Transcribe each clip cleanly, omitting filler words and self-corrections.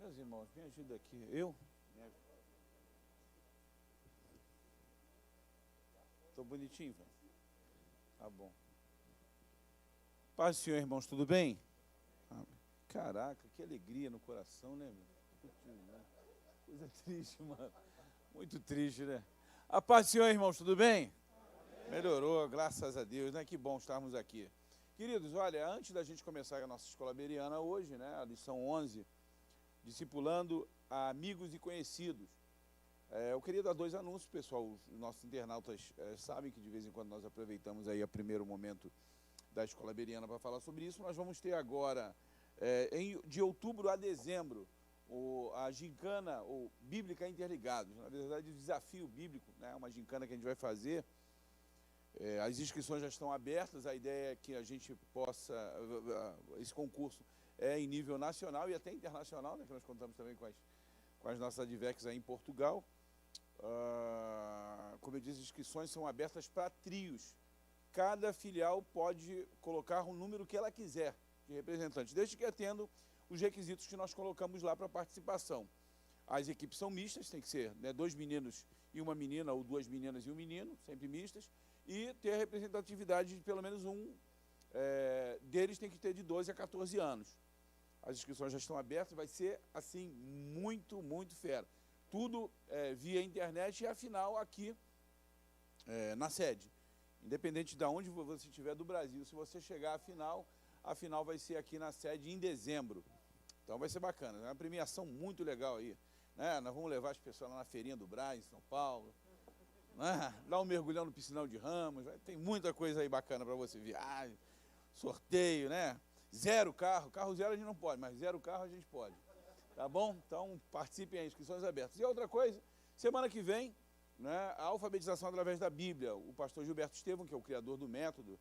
Meus irmãos, me ajuda aqui. Eu? Estou bonitinho, velho? Tá bom. Paz do Senhor, irmãos, tudo bem? Caraca, que alegria no coração, né, meu? Coisa triste, mano. Muito triste, né? A paz do Senhor, irmãos, tudo bem? Melhorou, graças a Deus, né? Que bom estarmos aqui. Queridos, olha, antes da gente começar a nossa escola beriana hoje, né, a lição 11, discipulando amigos e conhecidos. Eu queria dar 2 anúncios, pessoal. Os nossos internautas sabem que de vez em quando nós aproveitamos aí o primeiro momento da escola beriana para falar sobre isso. Nós vamos ter agora, de outubro a dezembro, a gincana Bíblica Interligados. Na verdade, o desafio bíblico, né, uma gincana que a gente vai fazer. As inscrições já estão abertas, a ideia é que a gente possa, esse concurso é em nível nacional e até internacional, né, que nós contamos também com as nossas advecs aí em Portugal. Como eu disse, as inscrições são abertas para trios. Cada filial pode colocar o número que ela quiser de representantes, desde que atendam os requisitos que nós colocamos lá para participação. As equipes são mistas, tem que ser, né, 2 meninos e uma menina, ou 2 meninas e um menino, sempre mistas, e ter a representatividade de pelo menos um deles tem que ter de 12 a 14 anos. As inscrições já estão abertas, vai ser, assim, muito, muito fera. Tudo via internet e, afinal, aqui na sede. Independente de onde você estiver do Brasil, se você chegar a final vai ser aqui na sede em dezembro. Então vai ser bacana, é uma premiação muito legal aí. Né? Nós vamos levar as pessoas lá na feirinha do Brás, em São Paulo, né? Dar um mergulhão no piscinão de Ramos, tem muita coisa aí bacana para você. Viagem, sorteio, né? 0 carro, carro 0 a gente não pode, mas 0 carro a gente pode. Tá bom? Então participem aí, inscrições abertas. E outra coisa, semana que vem, né, a alfabetização através da Bíblia. O pastor Gilberto Estevão, que é o criador do método,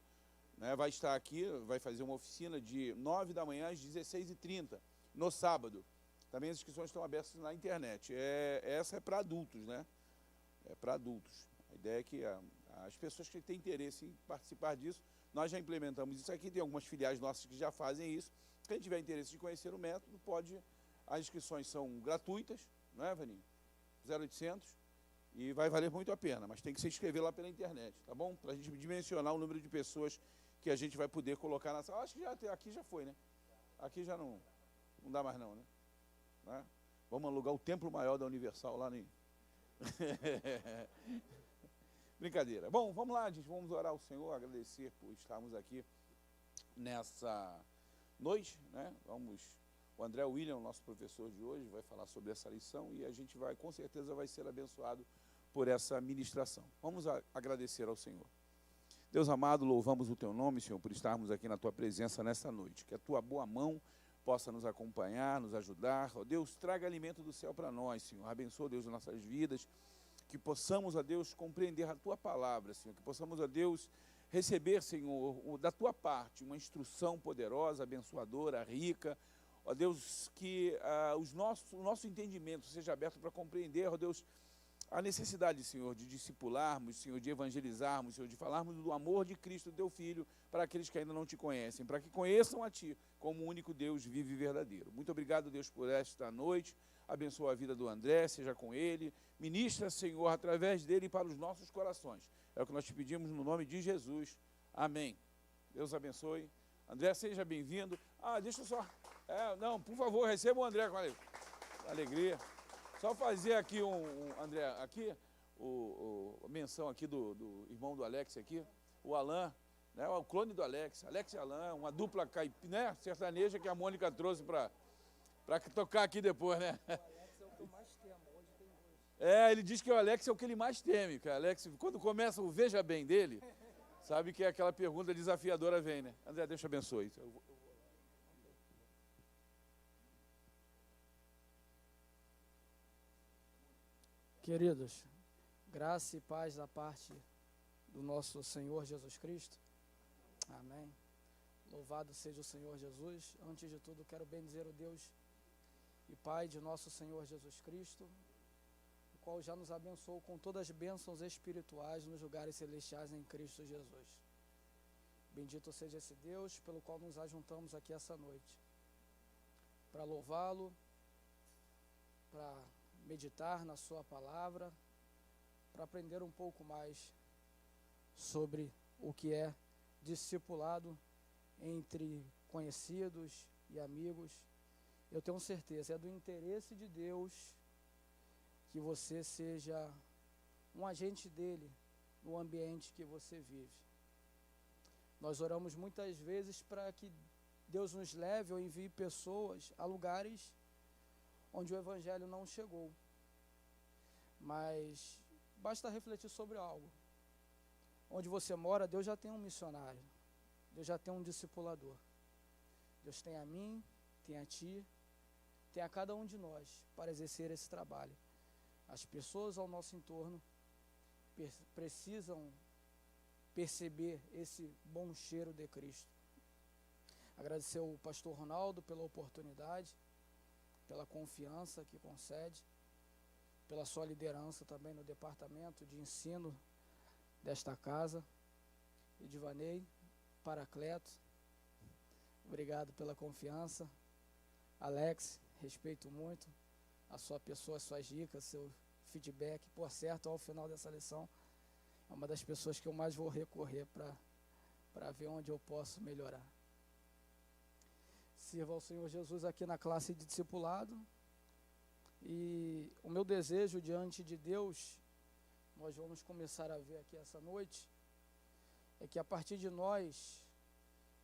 né, vai estar aqui, vai fazer uma oficina de 9 da manhã às 16h30, no sábado. Também as inscrições estão abertas na internet. Essa é para adultos, né? É para adultos. A ideia é que as pessoas que têm interesse em participar disso, nós já implementamos isso aqui, tem algumas filiais nossas que já fazem isso. Quem tiver interesse de conhecer o método, pode. As inscrições são gratuitas, não é, Vaninho? 0800, e vai valer muito a pena, mas tem que se inscrever lá pela internet, tá bom? Para a gente dimensionar o número de pessoas que a gente vai poder colocar na sala. Acho que aqui já foi, né? Aqui já não dá mais não, né? Vamos alugar o templo maior da Universal lá em... Brincadeira. Bom, vamos lá, gente, vamos orar ao Senhor, agradecer por estarmos aqui nessa noite, né? O André William, nosso professor de hoje, vai falar sobre essa lição e a gente vai, com certeza, vai ser abençoado por essa ministração. Vamos agradecer ao Senhor. Deus amado, louvamos o Teu nome, Senhor, por estarmos aqui na Tua presença nessa noite. Que a Tua boa mão possa nos acompanhar, nos ajudar. Ó Deus, traga alimento do céu para nós, Senhor. Abençoa, Deus, as nossas vidas. Que possamos, ó Deus, compreender a Tua palavra, Senhor. Que possamos, ó Deus, receber, Senhor, da Tua parte, uma instrução poderosa, abençoadora, rica. Ó Deus, que o nosso entendimento seja aberto para compreender, ó Deus, a necessidade, Senhor, de discipularmos, Senhor, de evangelizarmos, Senhor, de falarmos do amor de Cristo, Teu Filho, para aqueles que ainda não Te conhecem, para que conheçam a Ti como o único Deus vivo e verdadeiro. Muito obrigado, Deus, por esta noite. Abençoa a vida do André, seja com ele. Ministra, Senhor, através dele para os nossos corações. É o que nós Te pedimos no nome de Jesus. Amém. Deus abençoe. André, seja bem-vindo. Deixa eu só... não, por favor, receba o André com alegria. Só fazer aqui André, aqui, a menção aqui do irmão do Alex aqui, o Alan, né, o clone do Alex e Alan, uma dupla né, sertaneja que a Mônica trouxe para tocar aqui depois, né? O Alex é o que eu mais temo, hoje tem dois. Ele diz que o Alex é o que ele mais teme, cara. Alex, quando começa o veja bem dele, sabe que aquela pergunta desafiadora vem, né? André, Deus te abençoe. Queridos, graça e paz da parte do nosso Senhor Jesus Cristo. Amém. Louvado seja o Senhor Jesus. Antes de tudo, quero bendizer o Deus e Pai de nosso Senhor Jesus Cristo, o qual já nos abençoou com todas as bênçãos espirituais nos lugares celestiais em Cristo Jesus. Bendito seja esse Deus pelo qual nos ajuntamos aqui essa noite, para louvá-lo, para meditar na sua palavra, para aprender um pouco mais sobre o que é discipulado entre conhecidos e amigos. Eu tenho certeza, é do interesse de Deus que você seja um agente dele no ambiente que você vive. Nós oramos muitas vezes para que Deus nos leve ou envie pessoas a lugares onde o Evangelho não chegou. Mas basta refletir sobre algo. Onde você mora, Deus já tem um missionário. Deus já tem um discipulador. Deus tem a mim, tem a ti, tem a cada um de nós para exercer esse trabalho. As pessoas ao nosso entorno precisam perceber esse bom cheiro de Cristo. Agradecer ao pastor Ronaldo pela oportunidade, pela confiança que concede, pela sua liderança também no departamento de ensino desta casa. Edivanei, Paracleto, obrigado pela confiança. Alex, respeito muito a sua pessoa, as suas dicas, seu feedback. Por certo, ao final dessa lição, é uma das pessoas que eu mais vou recorrer para ver onde eu posso melhorar. Sirva ao Senhor Jesus aqui na classe de discipulado. E o meu desejo diante de Deus, nós vamos começar a ver aqui essa noite, é que a partir de nós,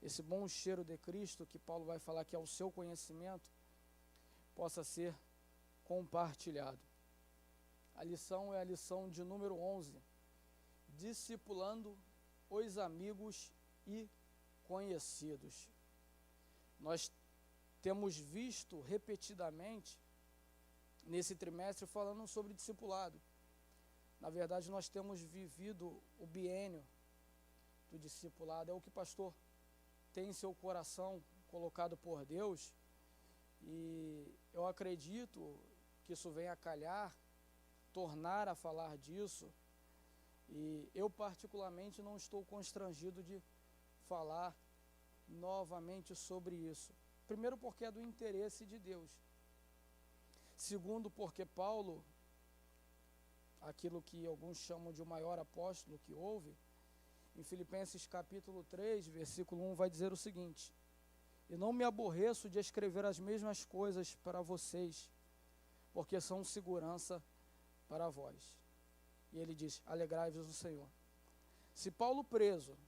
esse bom cheiro de Cristo, que Paulo vai falar que é o seu conhecimento, possa ser compartilhado. A lição é a lição de número 11, discipulando os amigos e conhecidos. Nós temos visto repetidamente nesse trimestre falando sobre discipulado. Na verdade, nós temos vivido o biênio do discipulado. É o que o pastor tem em seu coração colocado por Deus. E eu acredito que isso venha a calhar, tornar a falar disso. E eu particularmente não estou constrangido de falar novamente sobre isso. Primeiro, porque é do interesse de Deus. Segundo, porque Paulo, aquilo que alguns chamam de o maior apóstolo que houve, em Filipenses capítulo 3, versículo 1, vai dizer o seguinte: e não me aborreço de escrever as mesmas coisas para vocês, porque são segurança para vós. E ele diz, alegrai-vos no Senhor. Se Paulo preso,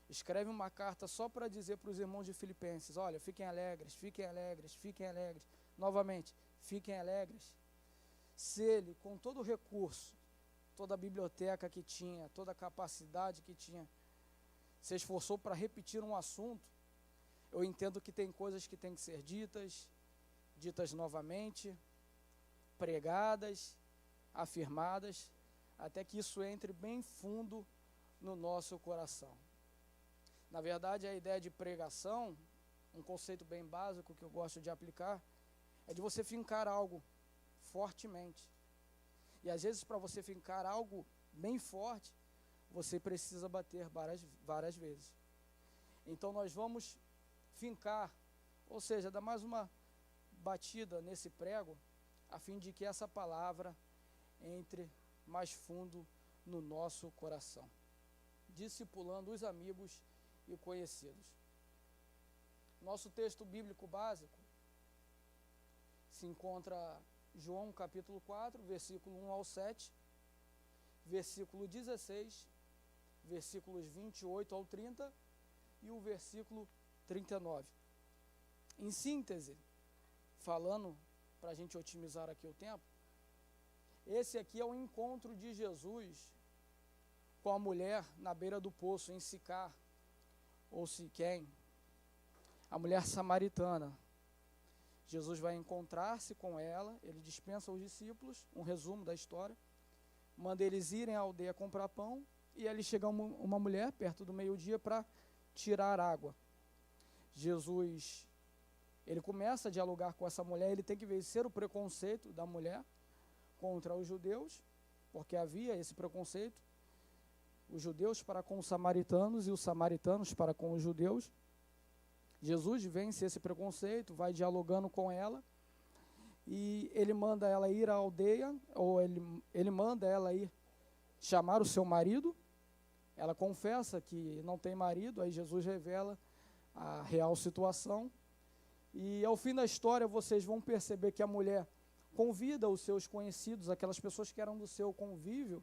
escreve uma carta só para dizer para os irmãos de Filipenses, olha, fiquem alegres, fiquem alegres, fiquem alegres. Novamente, fiquem alegres. Se ele, com todo o recurso, toda a biblioteca que tinha, toda a capacidade que tinha, se esforçou para repetir um assunto, eu entendo que tem coisas que têm que ser ditas novamente, pregadas, afirmadas, até que isso entre bem fundo no nosso coração. Na verdade, a ideia de pregação, um conceito bem básico que eu gosto de aplicar, é de você fincar algo fortemente. E às vezes, para você fincar algo bem forte, você precisa bater várias vezes. Então nós vamos fincar, ou seja, dar mais uma batida nesse prego, a fim de que essa palavra entre mais fundo no nosso coração. Discipulando os amigos e conhecidos. Nosso texto bíblico básico se encontra João capítulo 4, versículo 1 ao 7, versículo 16, versículos 28 ao 30 e o versículo 39. Em síntese, falando, para a gente otimizar aqui o tempo, esse aqui é o encontro de Jesus com a mulher na beira do poço, em Sicar, ou Siquém, a mulher samaritana. Jesus vai encontrar-se com ela, ele dispensa aos discípulos, um resumo da história, manda eles irem à aldeia comprar pão, e ali chega uma mulher perto do meio-dia para tirar água. Jesus, ele começa a dialogar com essa mulher, ele tem que vencer o preconceito da mulher contra os judeus, porque havia esse preconceito, os judeus para com os samaritanos e os samaritanos para com os judeus. Jesus vence esse preconceito, vai dialogando com ela, e ele manda ela ir à aldeia, ou ele manda ela ir chamar o seu marido. Ela confessa que não tem marido, aí Jesus revela a real situação. E ao fim da história vocês vão perceber que a mulher convida os seus conhecidos, aquelas pessoas que eram do seu convívio,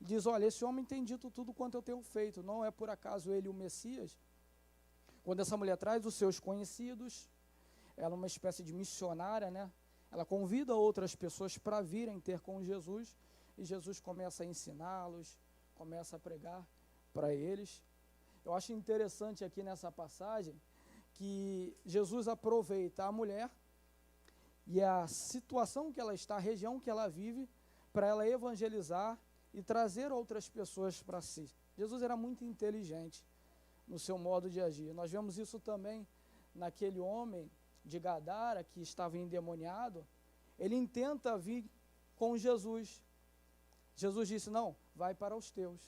e diz: olha, esse homem tem dito tudo quanto eu tenho feito, não é por acaso ele o Messias? Quando essa mulher traz os seus conhecidos, ela é uma espécie de missionária, né? Ela convida outras pessoas para virem ter com Jesus, e Jesus começa a ensiná-los, começa a pregar para eles. Eu acho interessante aqui nessa passagem que Jesus aproveita a mulher e a situação que ela está, a região que ela vive, para ela evangelizar e trazer outras pessoas para si. Jesus era muito inteligente no seu modo de agir. Nós vemos isso também naquele homem de Gadara que estava endemoniado. Ele intenta vir com Jesus. Jesus disse: não, vai para os teus.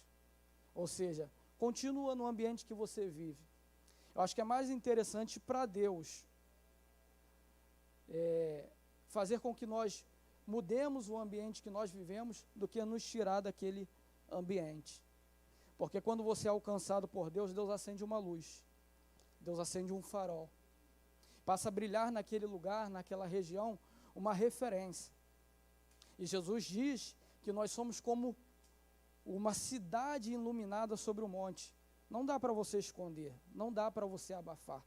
Ou seja, continua no ambiente que você vive. Eu acho que é mais interessante para Deus fazer com que nós mudemos o ambiente que nós vivemos do que nos tirar daquele ambiente. Porque quando você é alcançado por Deus, Deus acende uma luz, Deus acende um farol, passa a brilhar naquele lugar, naquela região, uma referência. E Jesus diz que nós somos como uma cidade iluminada sobre o monte. Não dá para você esconder, não dá para você abafar.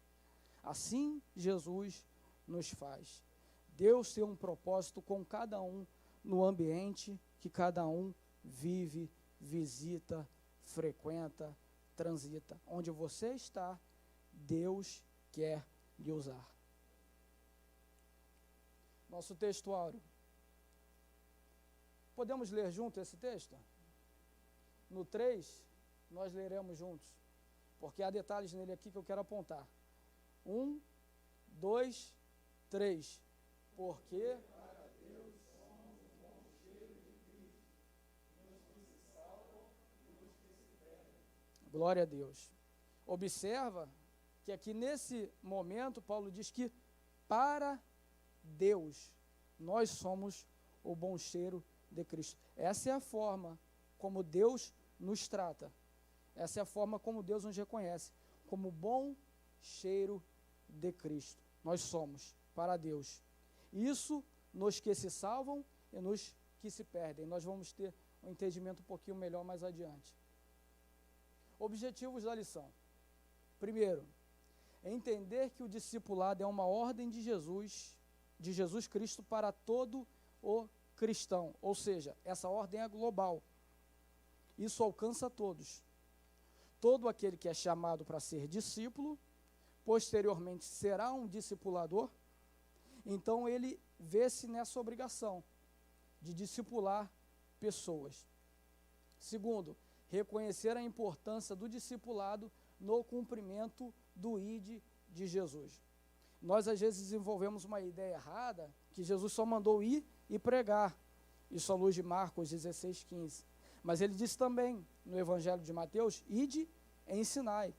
Assim Jesus nos faz. Deus tem um propósito com cada um no ambiente que cada um vive, visita, frequenta, transita. Onde você está, Deus quer lhe usar. Nosso textuário. Podemos ler junto esse texto? No 3, nós leremos juntos, porque há detalhes nele aqui que eu quero apontar. 1, 2, 3. Porque para Deus somos o bom cheiro de Cristo, nos que se salvam e nos que se perdem. Glória a Deus. Observa que aqui nesse momento Paulo diz que para Deus nós somos o bom cheiro de Cristo. Essa é a forma como Deus nos trata. Essa é a forma como Deus nos reconhece, como bom cheiro de Cristo. Nós somos para Deus. Isso nos que se salvam e nos que se perdem. Nós vamos ter um entendimento um pouquinho melhor mais adiante. Objetivos da lição. Primeiro, entender que o discipulado é uma ordem de Jesus Cristo para todo o cristão. Ou seja, essa ordem é global. Isso alcança todos. Todo aquele que é chamado para ser discípulo, posteriormente será um discipulador, então ele vê-se nessa obrigação de discipular pessoas. Segundo, reconhecer a importância do discipulado no cumprimento do ID de Jesus. Nós às vezes desenvolvemos uma ideia errada, que Jesus só mandou ir e pregar, isso à luz de Marcos 16:15. Mas ele disse também no Evangelho de Mateus: ide e ensinai.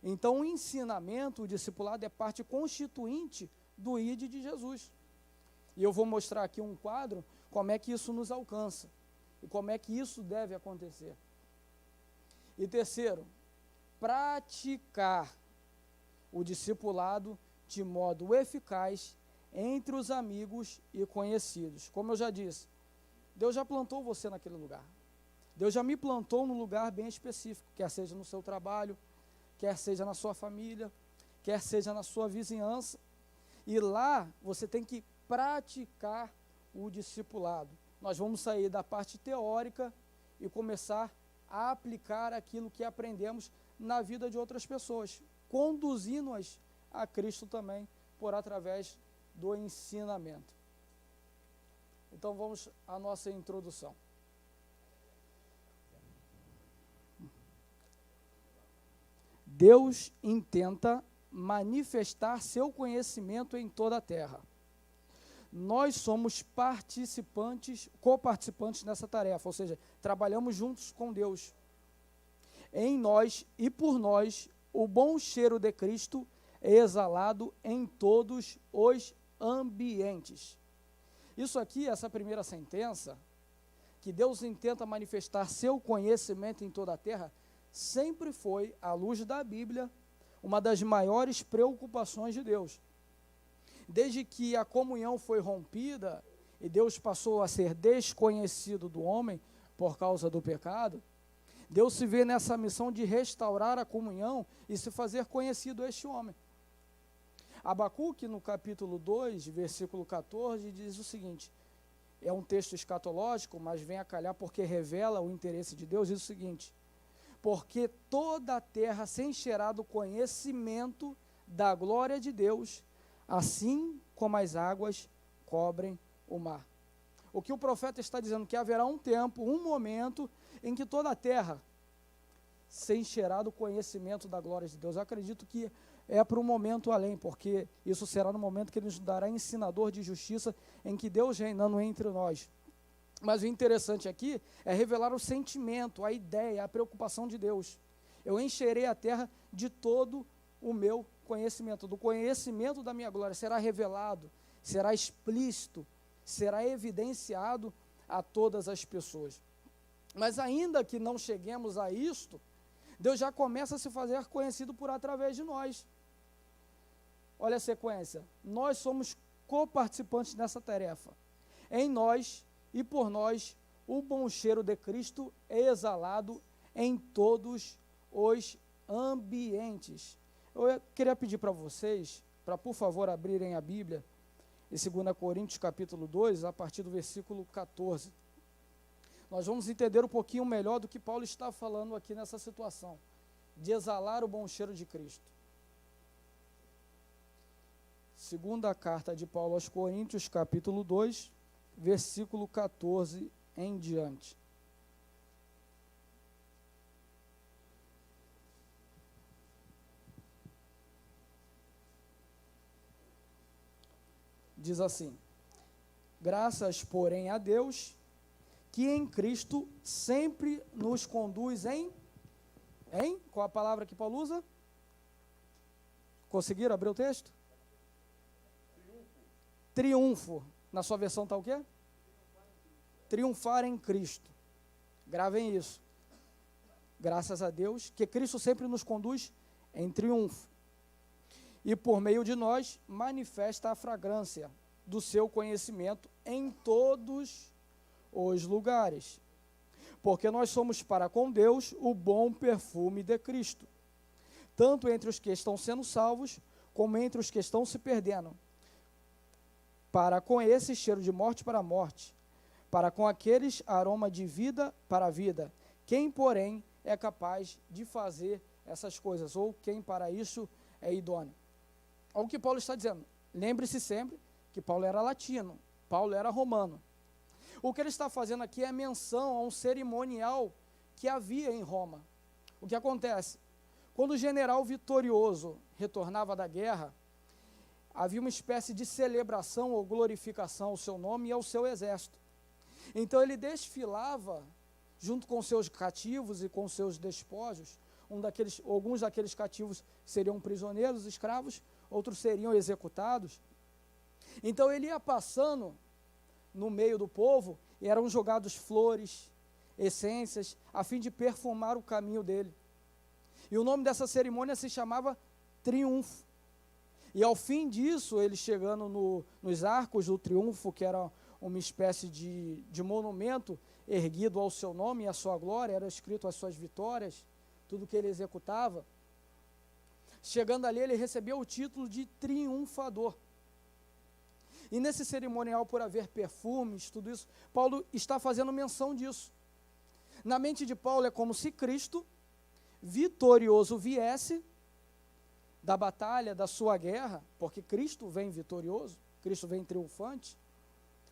Então o ensinamento, o discipulado é parte constituinte do ID de Jesus. E eu vou mostrar aqui um quadro, como é que isso nos alcança, e como é que isso deve acontecer. E terceiro, praticar o discipulado de modo eficaz entre os amigos e conhecidos. Como eu já disse, Deus já plantou você naquele lugar. Deus já me plantou num lugar bem específico, quer seja no seu trabalho, quer seja na sua família, quer seja na sua vizinhança. E lá você tem que praticar o discipulado. Nós vamos sair da parte teórica e começar a aplicar aquilo que aprendemos na vida de outras pessoas, conduzindo-as a Cristo também, por através do ensinamento. Então vamos à nossa introdução. Deus intenta manifestar seu conhecimento em toda a terra. Nós somos coparticipantes nessa tarefa, ou seja, trabalhamos juntos com Deus. Em nós e por nós, o bom cheiro de Cristo é exalado em todos os ambientes. Isso aqui, essa primeira sentença, que Deus intenta manifestar seu conhecimento em toda a terra, sempre foi, à luz da Bíblia, uma das maiores preocupações de Deus. Desde que a comunhão foi rompida e Deus passou a ser desconhecido do homem por causa do pecado, Deus se vê nessa missão de restaurar a comunhão e se fazer conhecido este homem. Abacuque, no capítulo 2, versículo 14, diz o seguinte, é um texto escatológico, mas vem a calhar porque revela o interesse de Deus, diz o seguinte, porque toda a terra se encherá do conhecimento da glória de Deus, assim como as águas cobrem o mar. O que o profeta está dizendo, que haverá um tempo, um momento, em que toda a terra se encherá do conhecimento da glória de Deus. Eu acredito que é para um momento além, porque isso será no momento que Ele nos dará ensinador de justiça, em que Deus reinando entre nós. Mas o interessante aqui é revelar o sentimento, a ideia, a preocupação de Deus. Eu encherei a terra de todo o meu conhecimento, do conhecimento da minha glória, será revelado, será explícito, será evidenciado a todas as pessoas. Mas ainda que não cheguemos a isto, Deus já começa a se fazer conhecido por através de nós. Olha a sequência, nós somos coparticipantes nessa tarefa. Em nós e por nós, o bom cheiro de Cristo é exalado em todos os ambientes. Eu queria pedir para vocês, para por favor abrirem a Bíblia, em 2 Coríntios capítulo 2, a partir do versículo 14. Nós vamos entender um pouquinho melhor do que Paulo está falando aqui nessa situação, de exalar o bom cheiro de Cristo. Segunda carta de Paulo aos Coríntios, capítulo 2, versículo 14 em diante. Diz assim, graças, porém, a Deus, que em Cristo sempre nos conduz em? Qual a palavra que Paulo usa? Conseguiram abrir o texto? Triunfo. Na sua versão está o quê? Triunfar em Cristo. Gravem isso. Graças a Deus, que Cristo sempre nos conduz em triunfo. E por meio de nós, manifesta a fragrância do seu conhecimento em todos os lugares. Porque nós somos para com Deus o bom perfume de Cristo, tanto entre os que estão sendo salvos, como entre os que estão se perdendo. Para com esse cheiro de morte para a morte, para com aqueles aroma de vida para a vida. Quem, porém, é capaz de fazer essas coisas, ou quem para isso é idôneo? Olha o que Paulo está dizendo. Lembre-se sempre que Paulo era latino, Paulo era romano. O que ele está fazendo aqui é menção a um cerimonial que havia em Roma. O que acontece? Quando o general vitorioso retornava da guerra, havia uma espécie de celebração ou glorificação ao seu nome e ao seu exército. Então ele desfilava junto com seus cativos e com seus despojos. Alguns daqueles cativos seriam prisioneiros, escravos, outros seriam executados. Então ele ia passando no meio do povo e eram jogados flores, essências, a fim de perfumar o caminho dele. E o nome dessa cerimônia se chamava Triunfo. E ao fim disso, ele chegando nos arcos do triunfo, que era uma espécie de monumento erguido ao seu nome e à sua glória, era escrito as suas vitórias, tudo que ele executava. Chegando ali, ele recebeu o título de triunfador. E nesse cerimonial, por haver perfumes, tudo isso, Paulo está fazendo menção disso. Na mente de Paulo é como se Cristo, vitorioso, viesse da batalha, da sua guerra, porque Cristo vem vitorioso, Cristo vem triunfante.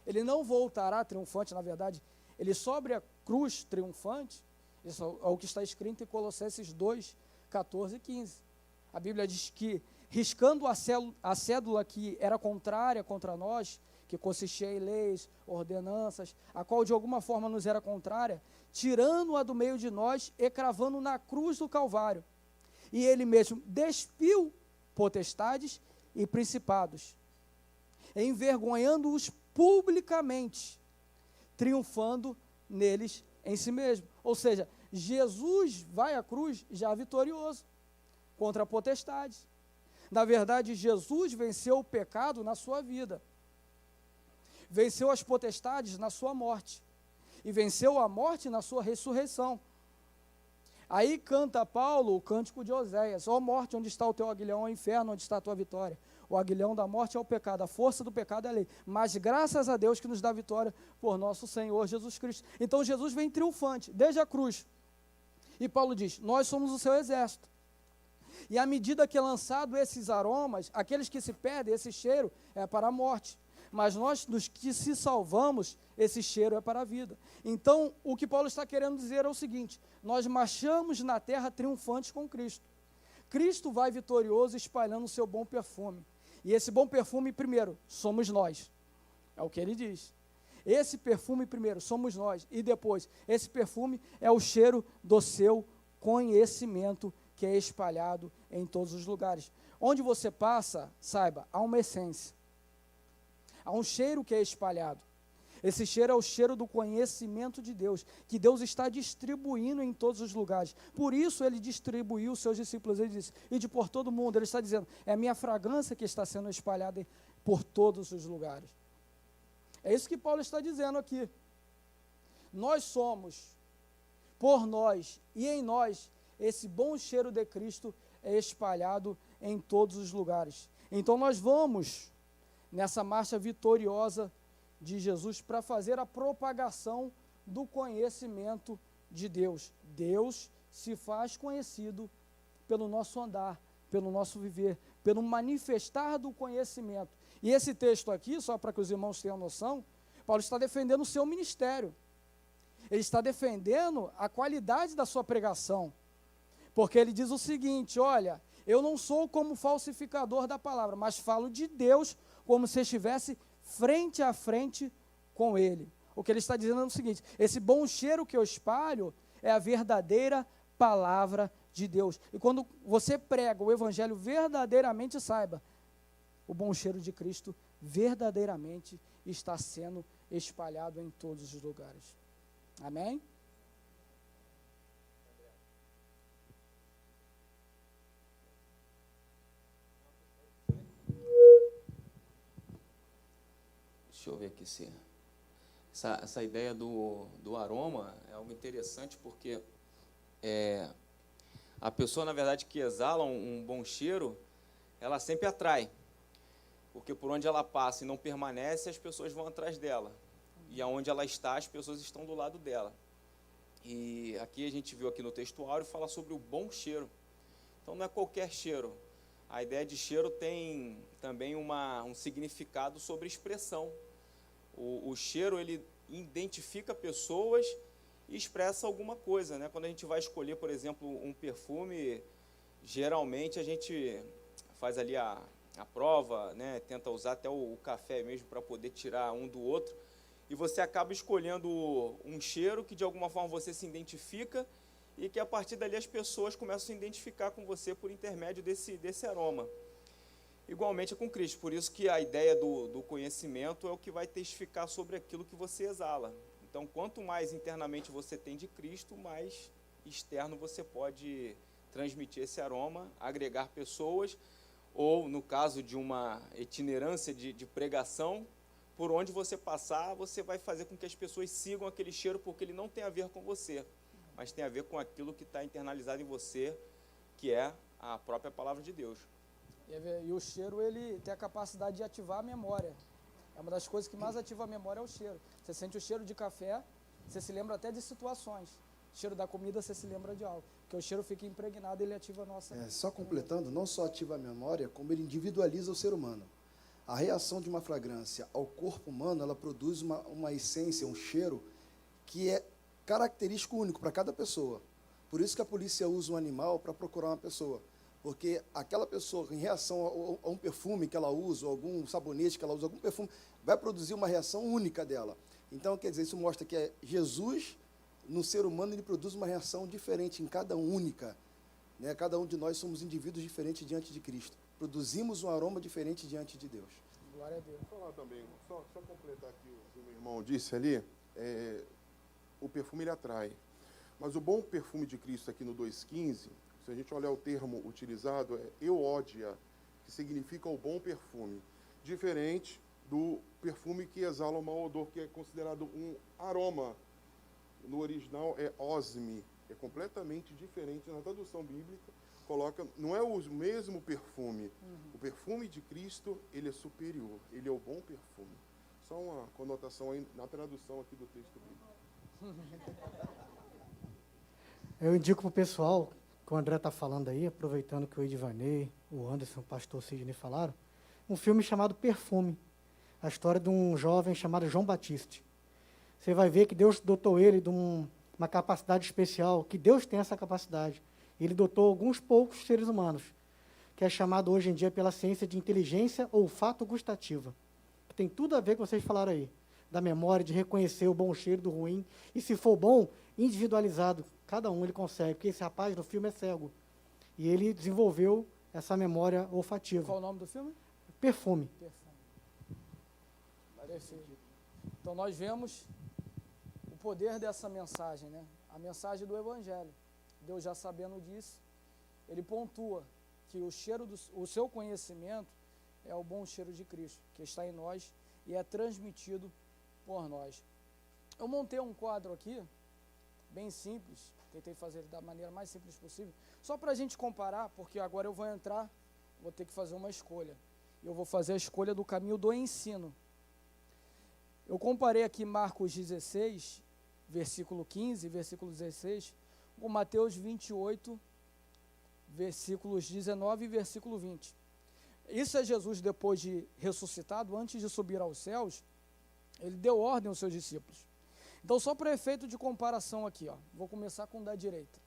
Ele não voltará triunfante, na verdade, ele sobe a cruz triunfante. Isso é o que está escrito em Colossenses 2, 14 e 15. A Bíblia diz que, riscando a cédula que era contrária contra nós, que consistia em leis, ordenanças, a qual de alguma forma nos era contrária, tirando-a do meio de nós e cravando na cruz do Calvário. E ele mesmo despiu potestades e principados, envergonhando-os publicamente, triunfando neles em si mesmo. Ou seja, Jesus vai à cruz já vitorioso contra potestades. Na verdade, Jesus venceu o pecado na sua vida, venceu as potestades na sua morte, e venceu a morte na sua ressurreição. Aí canta Paulo o cântico de Oséias: ó morte, onde está o teu aguilhão? Ó inferno, onde está a tua vitória? O aguilhão da morte é o pecado, a força do pecado é a lei, mas graças a Deus que nos dá vitória por nosso Senhor Jesus Cristo. Então Jesus vem triunfante, desde a cruz. E Paulo diz: nós somos o seu exército. E à medida que é lançado esses aromas, aqueles que se perdem, esse cheiro é para a morte. Mas nós, dos que se salvamos, esse cheiro é para a vida. Então, o que Paulo está querendo dizer é o seguinte: nós marchamos na terra triunfantes com Cristo. Cristo vai vitorioso espalhando o seu bom perfume. E esse bom perfume, primeiro, somos nós. É o que ele diz. Esse perfume, primeiro, somos nós. E depois, esse perfume é o cheiro do seu conhecimento, que é espalhado em todos os lugares. Onde você passa, saiba, há uma essência. Há um cheiro que é espalhado. Esse cheiro é o cheiro do conhecimento de Deus, que Deus está distribuindo em todos os lugares. Por isso ele distribuiu os seus discípulos. Ele disse: ide por todo mundo. Ele está dizendo: é a minha fragrância que está sendo espalhada por todos os lugares. É isso que Paulo está dizendo aqui. Nós somos, por nós e em nós, esse bom cheiro de Cristo é espalhado em todos os lugares. Então nós vamos nessa marcha vitoriosa de Jesus para fazer a propagação do conhecimento de Deus. Deus se faz conhecido pelo nosso andar, pelo nosso viver, pelo manifestar do conhecimento. E esse texto aqui, só para que os irmãos tenham noção, Paulo está defendendo o seu ministério. Ele está defendendo a qualidade da sua pregação. Porque ele diz o seguinte: olha, eu não sou como falsificador da palavra, mas falo de Deus como se estivesse frente a frente com ele. O que ele está dizendo é o seguinte: esse bom cheiro que eu espalho é a verdadeira palavra de Deus. E quando você prega o evangelho verdadeiramente, saiba, o bom cheiro de Cristo verdadeiramente está sendo espalhado em todos os lugares. Amém? Deixa eu ver aqui se... Essa ideia do aroma é algo interessante, porque a pessoa, na verdade, que exala um bom cheiro, ela sempre atrai. Porque por onde ela passa e não permanece, as pessoas vão atrás dela. E aonde ela está, as pessoas estão do lado dela. E aqui a gente viu aqui no textuário, fala sobre o bom cheiro. Então não é qualquer cheiro. A ideia de cheiro tem também um significado sobre expressão. O cheiro, ele identifica pessoas e expressa alguma coisa, né? Quando a gente vai escolher, por exemplo, um perfume, geralmente a gente faz ali a prova, né? Tenta usar até o café mesmo para poder tirar um do outro, e você acaba escolhendo um cheiro que de alguma forma você se identifica e que a partir dali as pessoas começam a se identificar com você por intermédio desse aroma. Igualmente é com Cristo, por isso que a ideia do conhecimento é o que vai testificar sobre aquilo que você exala. Então, quanto mais internamente você tem de Cristo, mais externo você pode transmitir esse aroma, agregar pessoas, ou, no caso de uma itinerância de pregação, por onde você passar, você vai fazer com que as pessoas sigam aquele cheiro, porque ele não tem a ver com você, mas tem a ver com aquilo que está internalizado em você, que é a própria palavra de Deus. E o cheiro, ele tem a capacidade de ativar a memória. É uma das coisas que mais ativa a memória, é o cheiro. Você sente o cheiro de café, você se lembra até de situações. O cheiro da comida, você se lembra de algo. Porque o cheiro fica impregnado e ele ativa a nossa... Só completando, não só ativa a memória, como ele individualiza o ser humano. A reação de uma fragrância ao corpo humano, ela produz uma essência, um cheiro, que é característico único para cada pessoa. Por isso que a polícia usa um animal para procurar uma pessoa. Porque aquela pessoa, em reação a um perfume que ela usa, ou algum sabonete que ela usa, algum perfume, vai produzir uma reação única dela. Então, quer dizer, isso mostra que Jesus, no ser humano, ele produz uma reação diferente em cada um, única. Né? Cada um de nós somos indivíduos diferentes diante de Cristo. produzimos um aroma diferente diante de Deus. Glória a Deus. Vou falar também, só completar aqui o que o meu irmão disse ali, o perfume ele atrai. Mas o bom perfume de Cristo aqui no 2,15, se a gente olhar o termo utilizado, é euódia, que significa o bom perfume. Diferente do perfume que exala um mau odor, que é considerado um aroma. No original é osme, é completamente diferente. Na tradução bíblica, coloca, não é o mesmo perfume. O perfume de Cristo, ele é superior, ele é o bom perfume. Só uma conotação aí na tradução aqui do texto bíblico. Eu indico para o pessoal, que o André está falando aí, aproveitando que o Edivanei, o Anderson, o pastor Sidney falaram, um filme chamado Perfume, a história de um jovem chamado João Batista. Você vai ver que Deus dotou ele de uma capacidade especial, que Deus tem essa capacidade. Ele dotou alguns poucos seres humanos, que é chamado hoje em dia pela ciência de inteligência olfato-gustativa, que tem tudo a ver com o que vocês falaram aí, da memória, de reconhecer o bom cheiro do ruim, e se for bom, individualizado, cada um ele consegue, porque esse rapaz no filme é cego, e ele desenvolveu essa memória olfativa. Qual o nome do filme? Perfume. Perfume. Perfeito. Então nós vemos o poder dessa mensagem, né? A mensagem do Evangelho. Deus, já sabendo disso, ele pontua que o cheiro o seu conhecimento é o bom cheiro de Cristo, que está em nós e é transmitido por nós. Eu montei um quadro aqui, bem simples, tentei fazer da maneira mais simples possível, só para a gente comparar, porque agora eu vou ter que fazer uma escolha. Eu vou fazer a escolha do caminho do ensino. Eu comparei aqui Marcos 16, versículo 15, versículo 16, com Mateus 28, versículos 19 e versículo 20. Isso é Jesus depois de ressuscitado, antes de subir aos céus, ele deu ordem aos seus discípulos. Então, só para efeito de comparação aqui, vou começar com o da direita.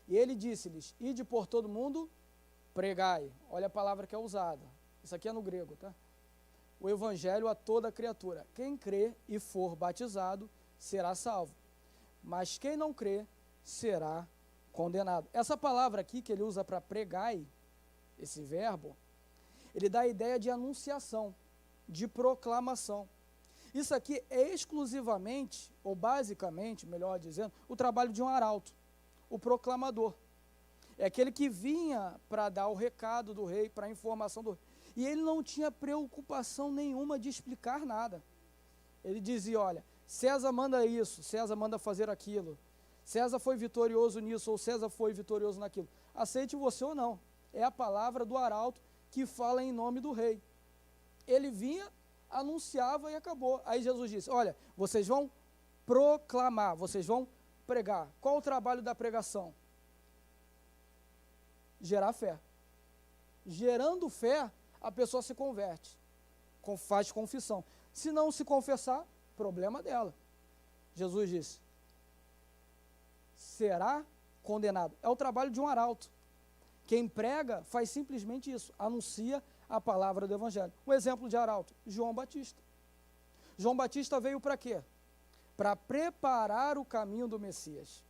E ele disse-lhes, ide por todo mundo, pregai. Olha a palavra que é usada. Isso aqui é no grego, tá? O evangelho a toda criatura. Quem crê e for batizado será salvo, mas quem não crê será condenado. Essa palavra aqui que ele usa para pregai, esse verbo, ele dá a ideia de anunciação, de proclamação. Isso aqui é exclusivamente, ou basicamente, melhor dizendo, o trabalho de um arauto, o proclamador. É aquele que vinha para dar o recado do rei, para a informação do rei. E ele não tinha preocupação nenhuma de explicar nada. Ele dizia, olha, César manda isso, César manda fazer aquilo, César foi vitorioso nisso, ou César foi vitorioso naquilo. Aceite você ou não. É a palavra do arauto que fala em nome do rei. Ele vinha, anunciava e acabou. Aí Jesus disse, olha, vocês vão proclamar, vocês vão pregar. Qual o trabalho da pregação? Gerar fé. Gerando fé, a pessoa se converte, faz confissão. Se não se confessar, problema dela. Jesus disse, será condenado. É o trabalho de um arauto. Quem prega faz simplesmente isso, anuncia a palavra do evangelho. Um exemplo de arauto, João Batista. João Batista veio para quê? Para preparar o caminho do Messias.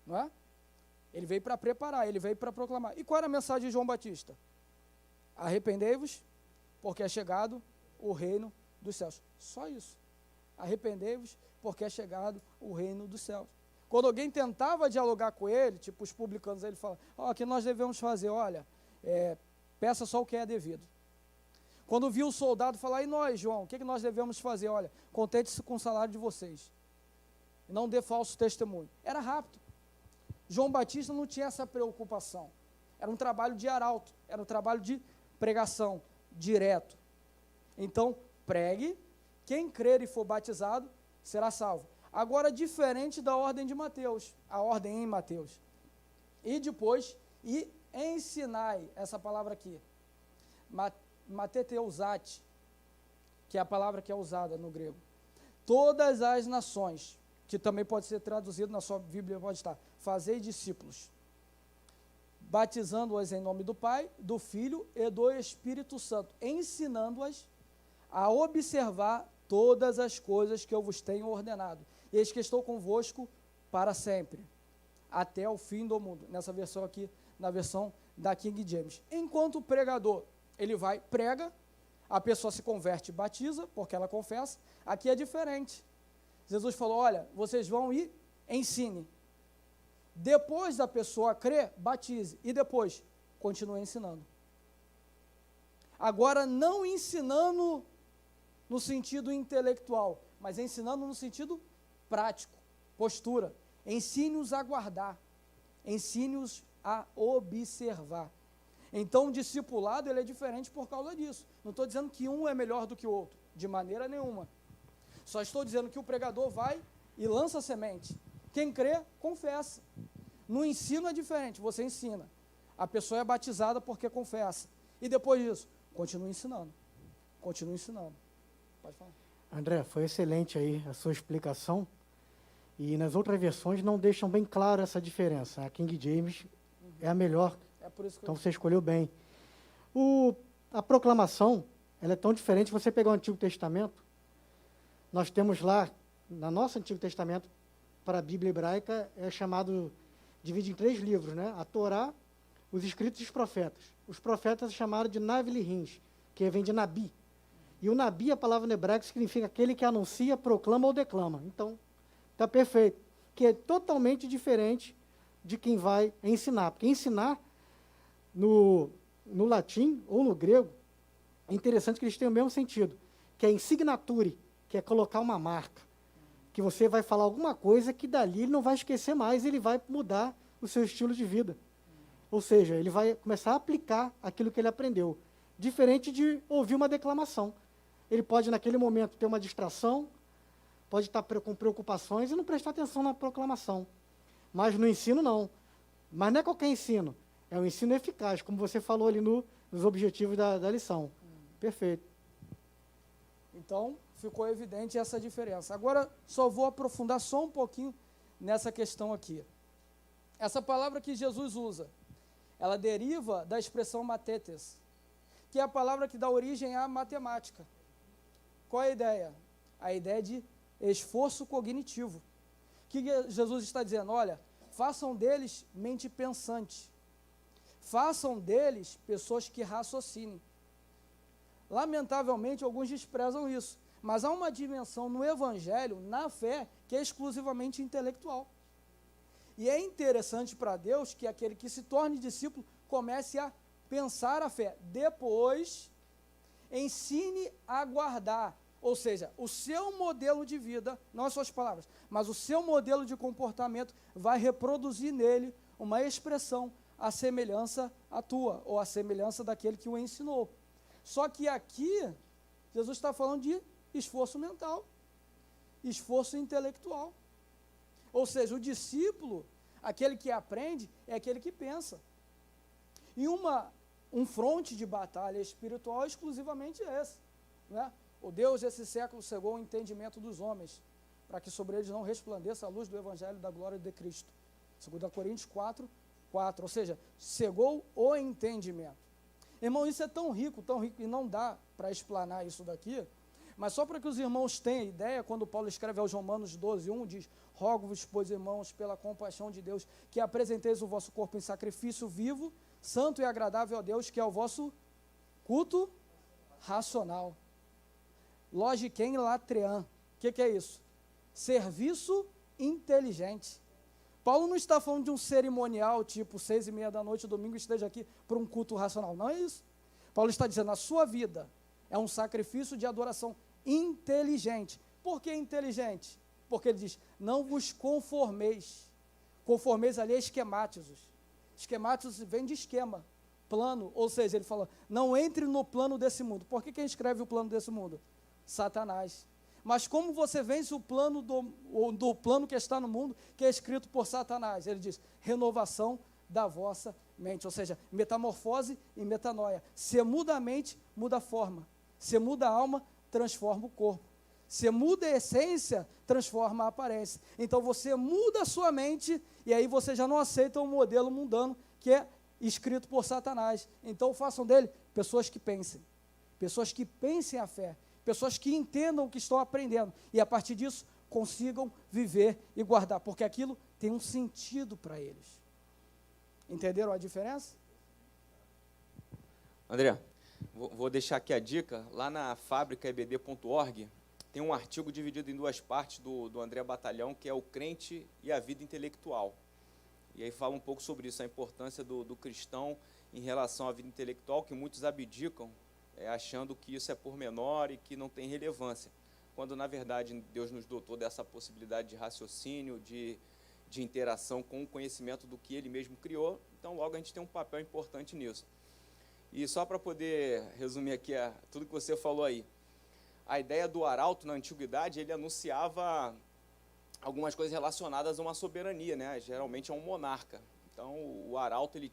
Não é? Ele veio para preparar, ele veio para proclamar. E qual era a mensagem de João Batista? Arrependei-vos, porque é chegado o reino dos céus. Só isso. Arrependei-vos, porque é chegado o reino dos céus. Quando alguém tentava dialogar com ele, tipo os publicanos, ele fala, o que nós devemos fazer? Olha, peça só o que é devido. Quando viu o soldado falar, e nós, João, o que nós devemos fazer? Olha, contente-se com o salário de vocês. E não dê falso testemunho. Era rápido. João Batista não tinha essa preocupação. Era um trabalho de arauto, era um trabalho de pregação, direto. Então, pregue, quem crer e for batizado, será salvo. Agora, diferente da ordem de Mateus, a ordem em Mateus. E depois, e ensinai, essa palavra aqui, mateteusate, que é a palavra que é usada no grego. Todas as nações, que também pode ser traduzido na sua Bíblia, pode estar, fazei discípulos, batizando-as em nome do Pai, do Filho e do Espírito Santo, ensinando-as a observar todas as coisas que eu vos tenho ordenado. Eis que estou convosco para sempre, até o fim do mundo. Nessa versão aqui, na versão da King James. Enquanto o pregador, ele vai, prega, a pessoa se converte e batiza, porque ela confessa. Aqui é diferente. Jesus falou, olha, vocês vão e ensine. Depois da pessoa crer, batize. E depois, continue ensinando. Agora, não ensinando no sentido intelectual, mas ensinando no sentido prático, postura. Ensine-os a guardar. Ensine-os a observar. Então, o discipulado ele é diferente por causa disso. Não estou dizendo que um é melhor do que o outro, de maneira nenhuma. Só estou dizendo que o pregador vai e lança a semente. Quem crê, confessa. No ensino é diferente, você ensina. A pessoa é batizada porque confessa. E depois disso, continua ensinando. Continua ensinando. Pode falar. André, foi excelente aí a sua explicação. E nas outras versões não deixam bem claro essa diferença. A King James é a melhor. É por isso que Então você escolheu bem. A proclamação, ela é tão diferente. Você pegar o Antigo Testamento, nós temos lá, no nosso Antigo Testamento, para a Bíblia hebraica, é chamado, divide em 3 livros, né? A Torá, os escritos e os profetas. Os profetas chamaram de Navilirins, que vem de Nabi. E o Nabi, a palavra no hebraico, significa aquele que anuncia, proclama ou declama. Então, está perfeito. Que é totalmente diferente de quem vai ensinar. Porque ensinar, no latim ou no grego, é interessante que eles têm o mesmo sentido, que é insignature, que é colocar uma marca. Que você vai falar alguma coisa que dali ele não vai esquecer mais, ele vai mudar o seu estilo de vida. Ou seja, ele vai começar a aplicar aquilo que ele aprendeu. Diferente de ouvir uma declamação. Ele pode, naquele momento, ter uma distração, pode estar com preocupações e não prestar atenção na proclamação. Mas no ensino, não. Mas não é qualquer ensino. É um ensino eficaz, como você falou ali nos objetivos da lição. Perfeito. Então, ficou evidente essa diferença. Agora, só vou aprofundar só um pouquinho nessa questão aqui. Essa palavra que Jesus usa, ela deriva da expressão matetes, que é a palavra que dá origem à matemática. Qual é a ideia? A ideia de esforço cognitivo. O que Jesus está dizendo? Olha, façam deles mente pensante. Façam deles pessoas que raciocinem. Lamentavelmente, alguns desprezam isso. Mas há uma dimensão no Evangelho, na fé, que é exclusivamente intelectual. E é interessante para Deus que aquele que se torne discípulo comece a pensar a fé. Depois, ensine a guardar. Ou seja, o seu modelo de vida, não as suas palavras, mas o seu modelo de comportamento vai reproduzir nele uma expressão, a semelhança à tua, ou a semelhança daquele que o ensinou. Só que aqui, Jesus está falando de esforço mental, esforço intelectual. Ou seja, o discípulo, aquele que aprende, é aquele que pensa. E um fronte de batalha espiritual exclusivamente esse, né? O Deus desse século cegou o entendimento dos homens, para que sobre eles não resplandeça a luz do Evangelho da glória de Cristo. 2 Coríntios 4, ou seja, cegou o entendimento. Irmão, isso é tão rico, e não dá para explanar isso daqui, mas só para que os irmãos tenham ideia, quando Paulo escreve aos Romanos 12:1, diz, rogo-vos, pois, irmãos, pela compaixão de Deus, que apresenteis o vosso corpo em sacrifício vivo, santo e agradável a Deus, que é o vosso culto racional. Logiquem latrean. O que é isso? Serviço inteligente. Paulo não está falando de um cerimonial, tipo 6:30 domingo, esteja aqui para um culto racional. Não é isso. Paulo está dizendo, a sua vida é um sacrifício de adoração inteligente. Por que inteligente? Porque ele diz, não vos conformeis. Conformeis ali é esquemáticos. Esquemáticos vem de esquema, plano. Ou seja, ele fala, não entre no plano desse mundo. Por que quem escreve o plano desse mundo? Satanás. Mas como você vence o plano do plano que está no mundo, que é escrito por Satanás? Ele diz, renovação da vossa mente, ou seja, metamorfose e metanoia. Se muda a mente, muda a forma. Se muda a alma, transforma o corpo. Se muda a essência, transforma a aparência. Então você muda a sua mente e aí você já não aceita um modelo mundano que é escrito por Satanás. Então façam dele pessoas que pensem a fé, pessoas que entendam o que estão aprendendo e a partir disso consigam viver e guardar, porque aquilo tem um sentido para eles. Entenderam a diferença? André, vou deixar aqui a dica. Lá na fabricaebd.org tem um artigo dividido em duas partes do André Batalhão, que é o crente e a vida intelectual. E aí fala um pouco sobre isso, a importância do cristão em relação à vida intelectual, que muitos abdicam, achando que isso é pormenor e que não tem relevância, quando, na verdade, Deus nos dotou dessa possibilidade de raciocínio, de interação com o conhecimento do que Ele mesmo criou. Então, logo, a gente tem um papel importante nisso. E só para poder resumir aqui tudo que você falou aí, a ideia do arauto, na antiguidade, ele anunciava algumas coisas relacionadas a uma soberania, né? Geralmente a um monarca. Então, o arauto ele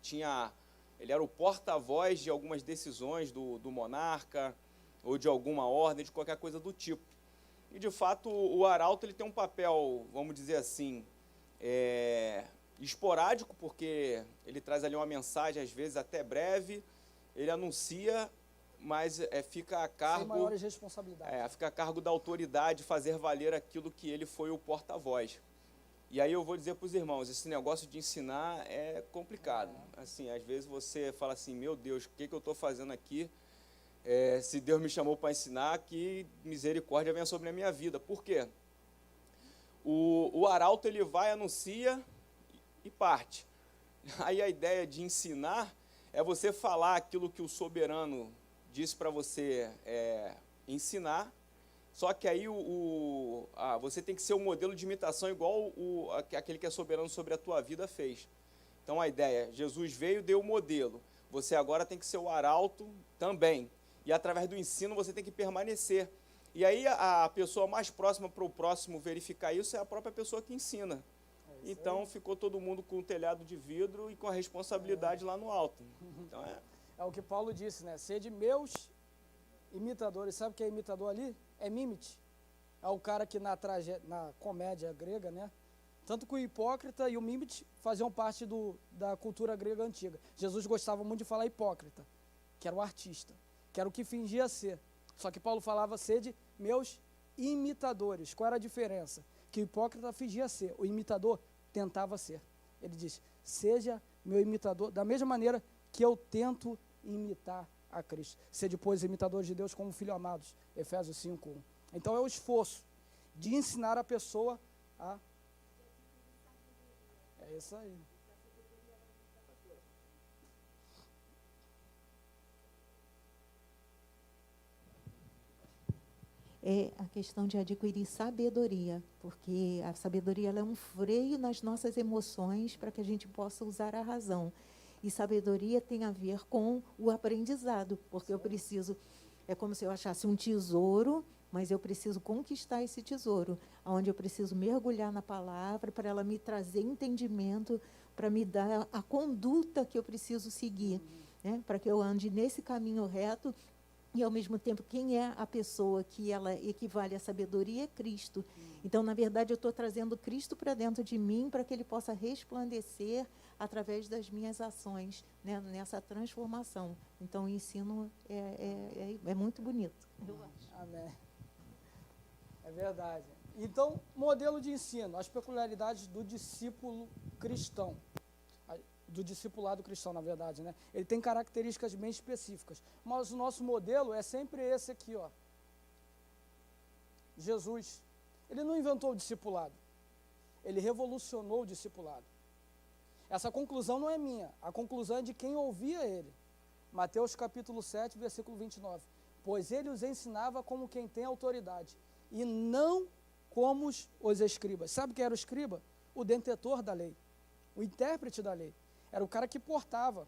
era o porta-voz de algumas decisões do monarca, ou de alguma ordem, de qualquer coisa do tipo. E, de fato, o arauto ele tem um papel, vamos dizer assim, esporádico, porque ele traz ali uma mensagem, às vezes até breve, ele anuncia, mas fica a cargo... Sem maiores responsabilidades. Fica a cargo da autoridade fazer valer aquilo que ele foi o porta-voz. E aí eu vou dizer para os irmãos, esse negócio de ensinar é complicado. Assim, às vezes você fala assim, meu Deus, o que eu estou fazendo aqui? Se Deus me chamou para ensinar, que misericórdia venha sobre a minha vida. Por quê? O arauto ele vai, anuncia e parte. Aí a ideia de ensinar é você falar aquilo que o soberano disse para você ensinar, só que aí você tem que ser um modelo de imitação igual aquele que é soberano sobre a tua vida fez. Então a ideia, Jesus veio, deu o modelo, você agora tem que ser o arauto também, e através do ensino você tem que permanecer. E aí a pessoa mais próxima para o próximo verificar isso é a própria pessoa que ensina. Então ficou todo mundo com o telhado de vidro e com a responsabilidade lá no alto. Então, é o que Paulo disse, né? Sede meus imitadores. Sabe o que é imitador ali? É mimete. É o cara que na comédia grega, né? Tanto que o hipócrita e o mimete faziam parte da cultura grega antiga. Jesus gostava muito de falar hipócrita, que era o artista, que era o que fingia ser. Só que Paulo falava, sede meus imitadores. Qual era a diferença? Que o hipócrita fingia ser, o imitador tentava ser. Ele diz, seja meu imitador, da mesma maneira que eu tento imitar a Cristo. Sede, pois, imitadores de Deus como filhos amados. Efésios 5:1. Então é o esforço de ensinar a pessoa a... É isso aí. É a questão de adquirir sabedoria, porque a sabedoria ela é um freio nas nossas emoções para que a gente possa usar a razão. E sabedoria tem a ver com o aprendizado, porque eu preciso, é como se eu achasse um tesouro, mas eu preciso conquistar esse tesouro, onde eu preciso mergulhar na palavra para ela me trazer entendimento, para me dar a conduta que eu preciso seguir, né? Para que eu ande nesse caminho reto. E, ao mesmo tempo, quem é a pessoa que ela equivale à sabedoria é Cristo. Então, na verdade, eu estou trazendo Cristo para dentro de mim para que Ele possa resplandecer através das minhas ações, né, nessa transformação. Então, o ensino é muito bonito. Eu acho. Amém. É verdade. Então, modelo de ensino, as peculiaridades do discípulo cristão. Do discipulado cristão, na verdade, né? Ele tem características bem específicas. Mas o nosso modelo é sempre esse aqui, ó. Jesus. Ele não inventou o discipulado. Ele revolucionou o discipulado. Essa conclusão não é minha. A conclusão é de quem ouvia ele. Mateus capítulo 7, versículo 29. Pois ele os ensinava como quem tem autoridade, e não como os escribas. Sabe quem era o escriba? O detentor da lei. O intérprete da lei. Era o cara que portava.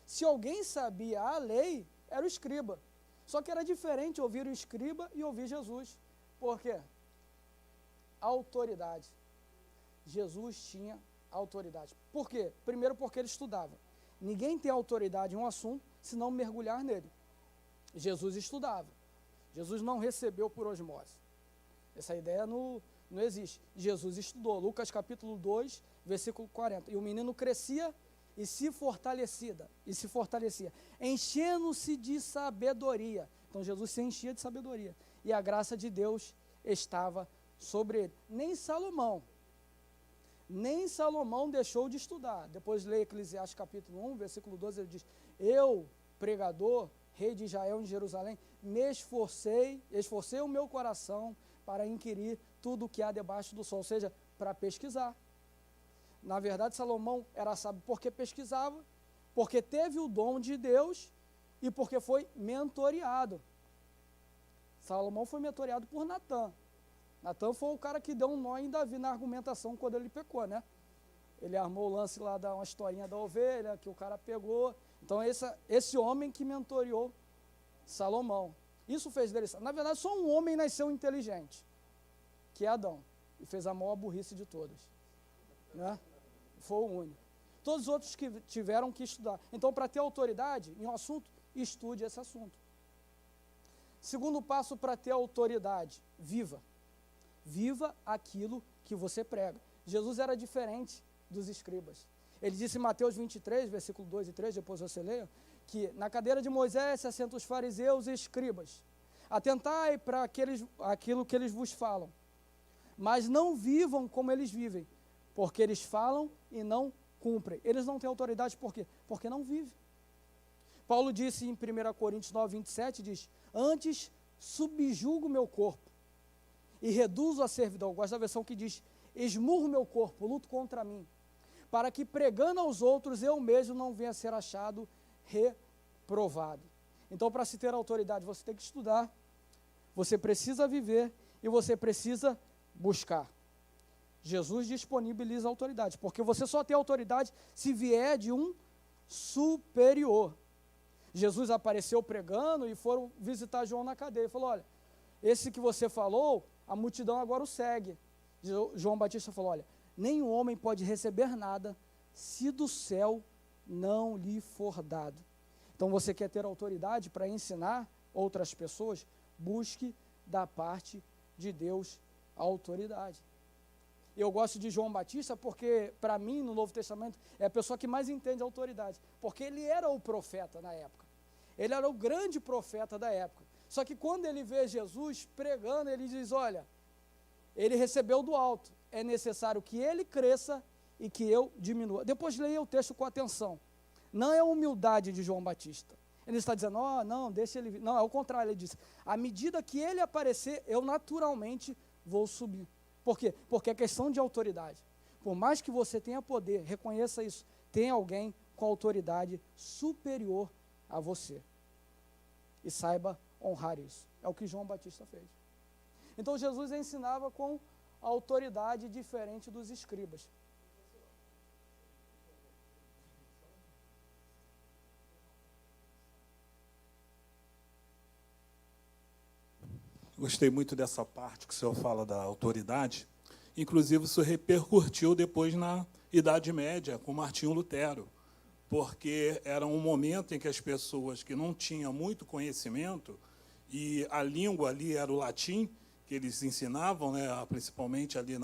Se alguém sabia a lei, era o escriba. Só que era diferente ouvir o escriba e ouvir Jesus. Por quê? Autoridade. Jesus tinha autoridade. Por quê? Primeiro porque ele estudava. Ninguém tem autoridade em um assunto se não mergulhar nele. Jesus estudava. Jesus não recebeu por osmose. Essa ideia não existe. Jesus estudou. Lucas capítulo 2, versículo 40. E o menino crescia e se fortalecia, enchendo-se de sabedoria. Então Jesus se enchia de sabedoria. E a graça de Deus estava sobre ele. Nem Salomão deixou de estudar. Depois leia Eclesiastes capítulo 1, versículo 12, ele diz, eu pregador, rei de Israel em Jerusalém, me esforcei o meu coração para inquirir tudo o que há debaixo do sol, ou seja, para pesquisar. Na verdade, Salomão era sábio porque pesquisava, porque teve o dom de Deus e porque foi mentoreado. Salomão foi mentoreado por Natã. Natã foi o cara que deu um nó em Davi na argumentação quando ele pecou, né? Ele armou o lance lá da uma historinha da ovelha, que o cara pegou. Então, esse homem que mentoreou Salomão. Isso fez dele. Na verdade, só um homem nasceu inteligente, que é Adão, e fez a maior burrice de todas. Né? Foi o único. Todos os outros que tiveram que estudar. Então, para ter autoridade em um assunto, estude esse assunto. Segundo passo para ter autoridade, viva. Viva aquilo que você prega. Jesus era diferente dos escribas. Ele disse em Mateus 23, versículo 2 e 3, depois você leia, que na cadeira de Moisés se assentam os fariseus e escribas. Atentai para aquilo que eles vos falam, mas não vivam como eles vivem, porque eles falam e não cumprem. Eles não têm autoridade por quê? Porque não vivem. Paulo disse em 1 Coríntios 9, 27, diz, antes subjugo o meu corpo e reduzo a servidão. Eu gosto da versão que diz, esmurro meu corpo, luto contra mim, para que pregando aos outros, eu mesmo não venha a ser achado reprovado. Então, para se ter autoridade, você tem que estudar, você precisa viver e você precisa buscar. Jesus disponibiliza a autoridade, porque você só tem autoridade se vier de um superior. Jesus apareceu pregando e foram visitar João na cadeia. Ele falou, olha, esse que você falou, a multidão agora o segue. João Batista falou, olha, nenhum homem pode receber nada se do céu não lhe for dado. Então, você quer ter autoridade para ensinar outras pessoas? Busque da parte de Deus a autoridade. Eu gosto de João Batista porque, para mim, no Novo Testamento, é a pessoa que mais entende a autoridade, porque ele era o profeta na época. Ele era o grande profeta da época. Só que quando ele vê Jesus pregando, ele diz, olha, ele recebeu do alto, é necessário que ele cresça e que eu diminua. Depois leia o texto com atenção. Não é a humildade de João Batista. Ele está dizendo, não, deixa ele vir. Não, é o contrário, ele diz, à medida que ele aparecer, eu naturalmente vou subir. Por quê? Porque é questão de autoridade. Por mais que você tenha poder, reconheça isso, tem alguém com autoridade superior a você. E saiba honrar isso. É o que João Batista fez. Então, Jesus ensinava com autoridade diferente dos escribas. Gostei muito dessa parte que o senhor fala da autoridade. Inclusive, isso repercutiu depois na Idade Média, com Martinho Lutero, porque era um momento em que as pessoas que não tinham muito conhecimento, e a língua ali era o latim, que eles ensinavam, né, principalmente ali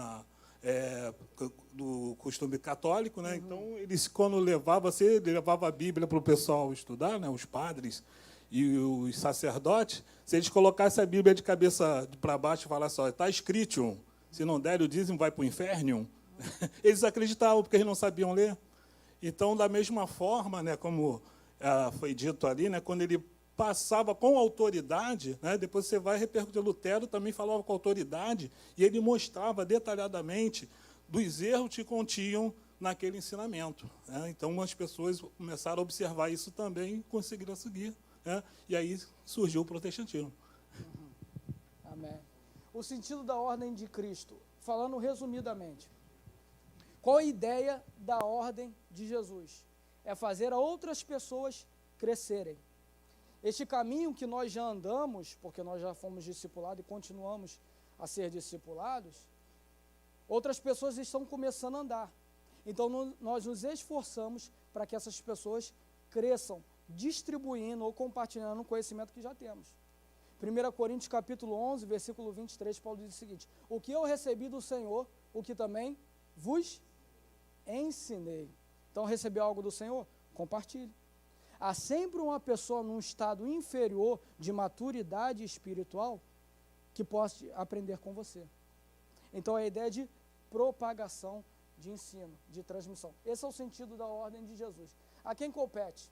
do costume católico, né? Então, eles, quando levava a Bíblia para o pessoal estudar, né, os padres e os sacerdotes, se eles colocassem a Bíblia de cabeça para baixo e falassem, está escrito, se não der o dízimo, vai para o inferno, eles acreditavam, porque eles não sabiam ler. Então, da mesma forma, né, como foi dito ali, né, quando ele passava com autoridade, né, depois você vai repercutir, Lutero também falava com autoridade, e ele mostrava detalhadamente dos erros que continham naquele ensinamento. Né? Então, as pessoas começaram a observar isso também e conseguiram seguir. Né? E aí surgiu o protestantismo. Amém. O sentido da ordem de Cristo, falando resumidamente, qual a ideia da ordem de Jesus? É fazer outras pessoas crescerem. Este caminho que nós já andamos, porque nós já fomos discipulados e continuamos a ser discipulados, outras pessoas estão começando a andar. Então, nós nos esforçamos para que essas pessoas cresçam, distribuindo ou compartilhando o conhecimento que já temos. 1 Coríntios capítulo 11, versículo 23, Paulo diz o seguinte, o que eu recebi do Senhor, o que também vos ensinei. Então, recebeu algo do Senhor? Compartilhe. Há sempre uma pessoa num estado inferior de maturidade espiritual que possa aprender com você. Então, é a ideia de propagação de ensino, de transmissão. Esse é o sentido da ordem de Jesus. A quem compete?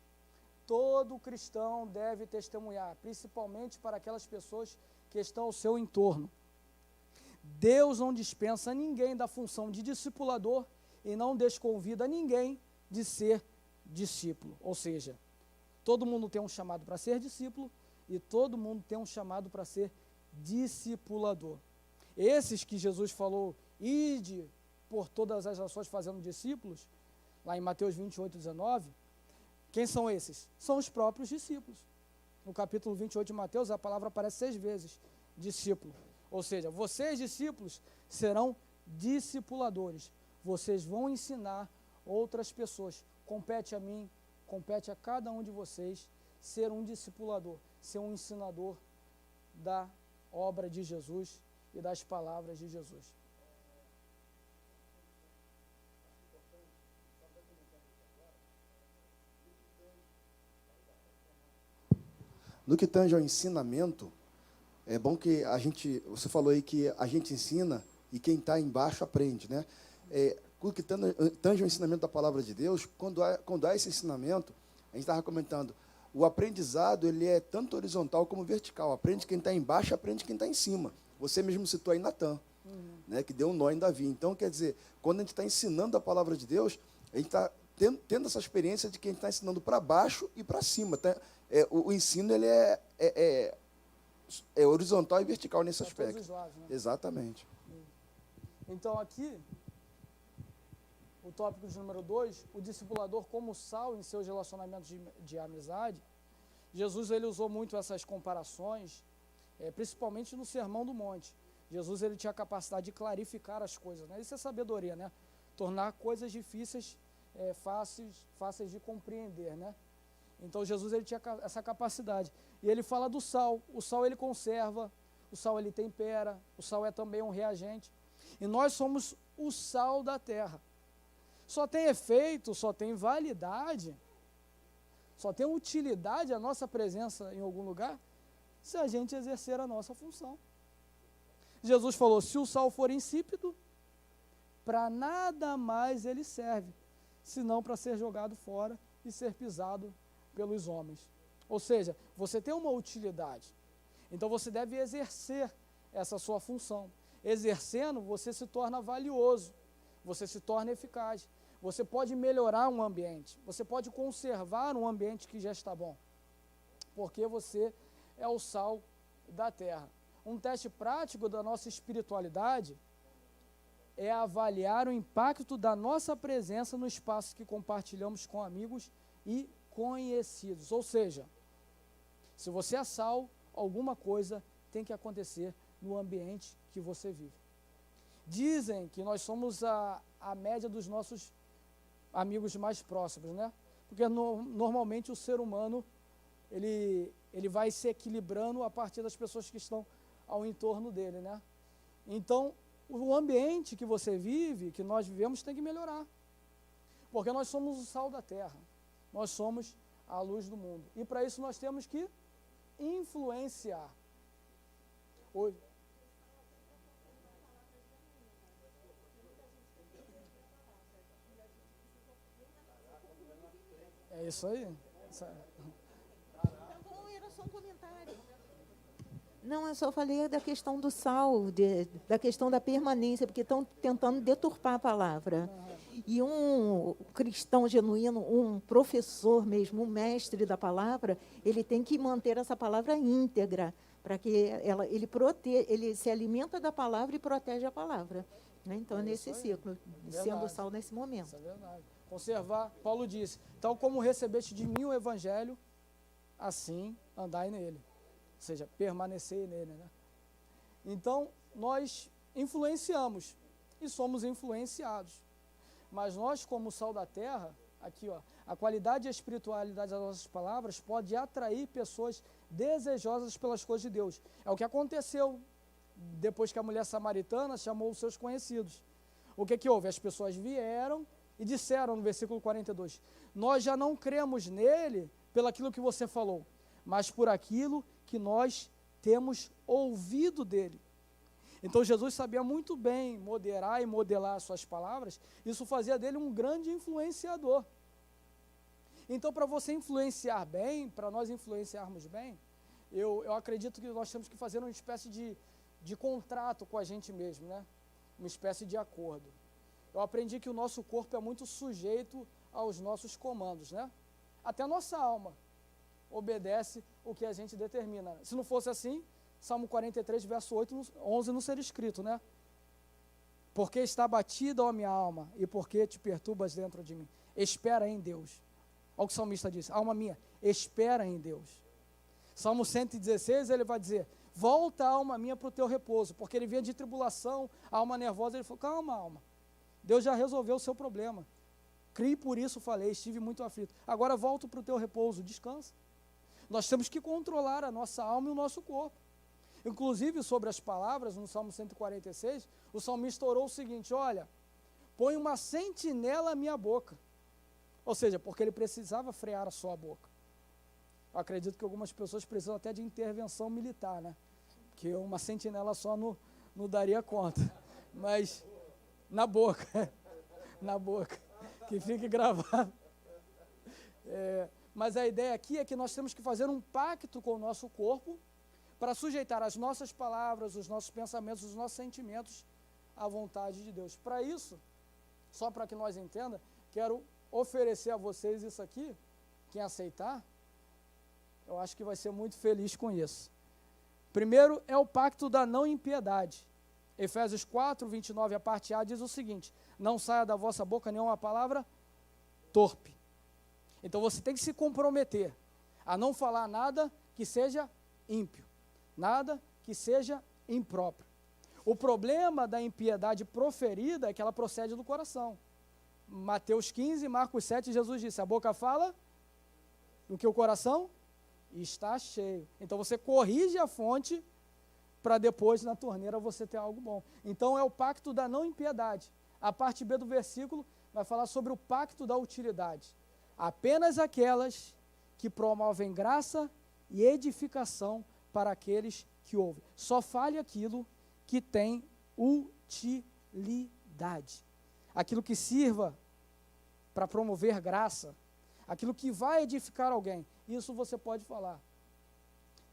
todo cristão deve testemunhar, principalmente para aquelas pessoas que estão ao seu entorno. Deus não dispensa ninguém da função de discipulador e não desconvida ninguém de ser discípulo. Ou seja, todo mundo tem um chamado para ser discípulo e todo mundo tem um chamado para ser discipulador. Esses que Jesus falou, ide por todas as nações fazendo discípulos, lá em Mateus 28, 19, quem são esses? São os próprios discípulos. No capítulo 28 de Mateus, a palavra aparece 6 vezes, discípulo. Ou seja, vocês, discípulos, serão discipuladores. Vocês vão ensinar outras pessoas. Compete a mim, compete a cada um de vocês ser um discipulador, ser um ensinador da obra de Jesus e das palavras de Jesus. No que tange ao ensinamento, é bom que você falou aí que a gente ensina e quem está embaixo aprende, né? No que tange ao ensinamento da palavra de Deus, quando há esse ensinamento, a gente estava comentando, o aprendizado ele é tanto horizontal como vertical. Aprende quem está embaixo, aprende quem está em cima. Você mesmo citou aí Natan, né, que deu um nó em Davi. Então, quer dizer, quando a gente está ensinando a palavra de Deus, a gente está tendo essa experiência de que a gente está ensinando para baixo e para cima. O ensino ele é horizontal e vertical nesse aspecto. Todos os lados, né? Exatamente. Então, aqui, o tópico de número 2, o discipulador como sal em seus relacionamentos de amizade. Jesus ele usou muito essas comparações, principalmente no Sermão do Monte. Jesus ele tinha a capacidade de clarificar as coisas, né? Isso é sabedoria, né? Tornar coisas difíceis fáceis de compreender, né? Então Jesus ele tinha essa capacidade. E ele fala do sal. O sal ele conserva, o sal ele tempera, o sal é também um reagente. E nós somos o sal da terra. Só tem efeito, só tem validade, só tem utilidade a nossa presença em algum lugar se a gente exercer a nossa função. Jesus falou, se o sal for insípido, para nada mais ele serve, senão para ser jogado fora e ser pisado pelos homens. Ou seja, você tem uma utilidade, então você deve exercer essa sua função. Exercendo, você se torna valioso, você se torna eficaz. Você pode melhorar um ambiente, você pode conservar um ambiente que já está bom, porque você é o sal da terra. Um teste prático da nossa espiritualidade é avaliar o impacto da nossa presença no espaço que compartilhamos com amigos e conhecidos. Ou seja, se você é sal, alguma coisa tem que acontecer no ambiente que você vive. Dizem que nós somos a média dos nossos amigos mais próximos, né? Porque normalmente o ser humano ele vai se equilibrando a partir das pessoas que estão ao entorno dele, né? Então, o ambiente que você vive, que nós vivemos, tem que melhorar. Porque nós somos o sal da terra. Nós somos a luz do mundo. E para isso nós temos que influenciar. Oi. É isso aí. Então, era só um comentário. Não, eu só falei da questão do sal, da questão da permanência, porque estão tentando deturpar a palavra. E um cristão genuíno, um professor mesmo, um mestre da palavra, ele tem que manter essa palavra íntegra, para que ele se alimenta da palavra e protege a palavra. Né? Então, é nesse ciclo, sendo sal nesse momento. Isso é verdade. Conservar, Paulo disse, tal como recebeste de mim o evangelho, assim andai nele. Ou seja, permanecer nele, né? Então, nós influenciamos e somos influenciados. Mas nós, como sal da terra, aqui, ó, a qualidade e a espiritualidade das nossas palavras pode atrair pessoas desejosas pelas coisas de Deus. É o que aconteceu depois que a mulher samaritana chamou os seus conhecidos. O que houve? As pessoas vieram e disseram no versículo 42, nós já não cremos nele pelaquilo que você falou, mas por aquilo que nós temos ouvido dele. Então Jesus sabia muito bem moderar e modelar as suas palavras, isso fazia dele um grande influenciador. Então, para você influenciar bem, para nós influenciarmos bem, eu acredito que nós temos que fazer uma espécie de contrato com a gente mesmo, né? Uma espécie de acordo. Eu aprendi que o nosso corpo é muito sujeito aos nossos comandos, né? Até a nossa alma obedece o que a gente determina. Se não fosse assim, Salmo 43, verso 11 não seria escrito, né? Porque está abatida, ó minha alma, e porque te perturbas dentro de mim. Espera em Deus. Olha o que o salmista disse, alma minha, espera em Deus. Salmo 116, ele vai dizer, volta, alma minha, para o teu repouso, porque ele vinha de tribulação, alma nervosa, ele falou, calma, alma, Deus já resolveu o seu problema. Criei, por isso falei, estive muito aflito. Agora volto para o teu repouso, descansa. Nós temos que controlar a nossa alma e o nosso corpo. Inclusive, sobre as palavras, no Salmo 146, o salmista orou o seguinte, olha, põe uma sentinela à minha boca. Ou seja, porque ele precisava frear a sua boca. Eu acredito que algumas pessoas precisam até de intervenção militar, né? Porque uma sentinela só não daria conta. Mas, na boca, na boca, que fique gravado. Mas a ideia aqui é que nós temos que fazer um pacto com o nosso corpo para sujeitar as nossas palavras, os nossos pensamentos, os nossos sentimentos à vontade de Deus. Para isso, só para que nós entendamos, quero oferecer a vocês isso aqui, quem aceitar, eu acho que vai ser muito feliz com isso. Primeiro é o pacto da não impiedade. Efésios 4, 29, a parte A, diz o seguinte, não saia da vossa boca nenhuma palavra torpe. Então você tem que se comprometer a não falar nada que seja ímpio, nada que seja impróprio. O problema da impiedade proferida é que ela procede do coração. Mateus 15, Marcos 7, Jesus disse, a boca fala do que o coração está cheio. Então você corrige a fonte para depois na torneira você ter algo bom. Então é o pacto da não impiedade. A parte B do versículo vai falar sobre o pacto da utilidade. Apenas aquelas que promovem graça e edificação para aqueles que ouvem. Só fale aquilo que tem utilidade. Aquilo que sirva para promover graça, aquilo que vai edificar alguém. Isso você pode falar.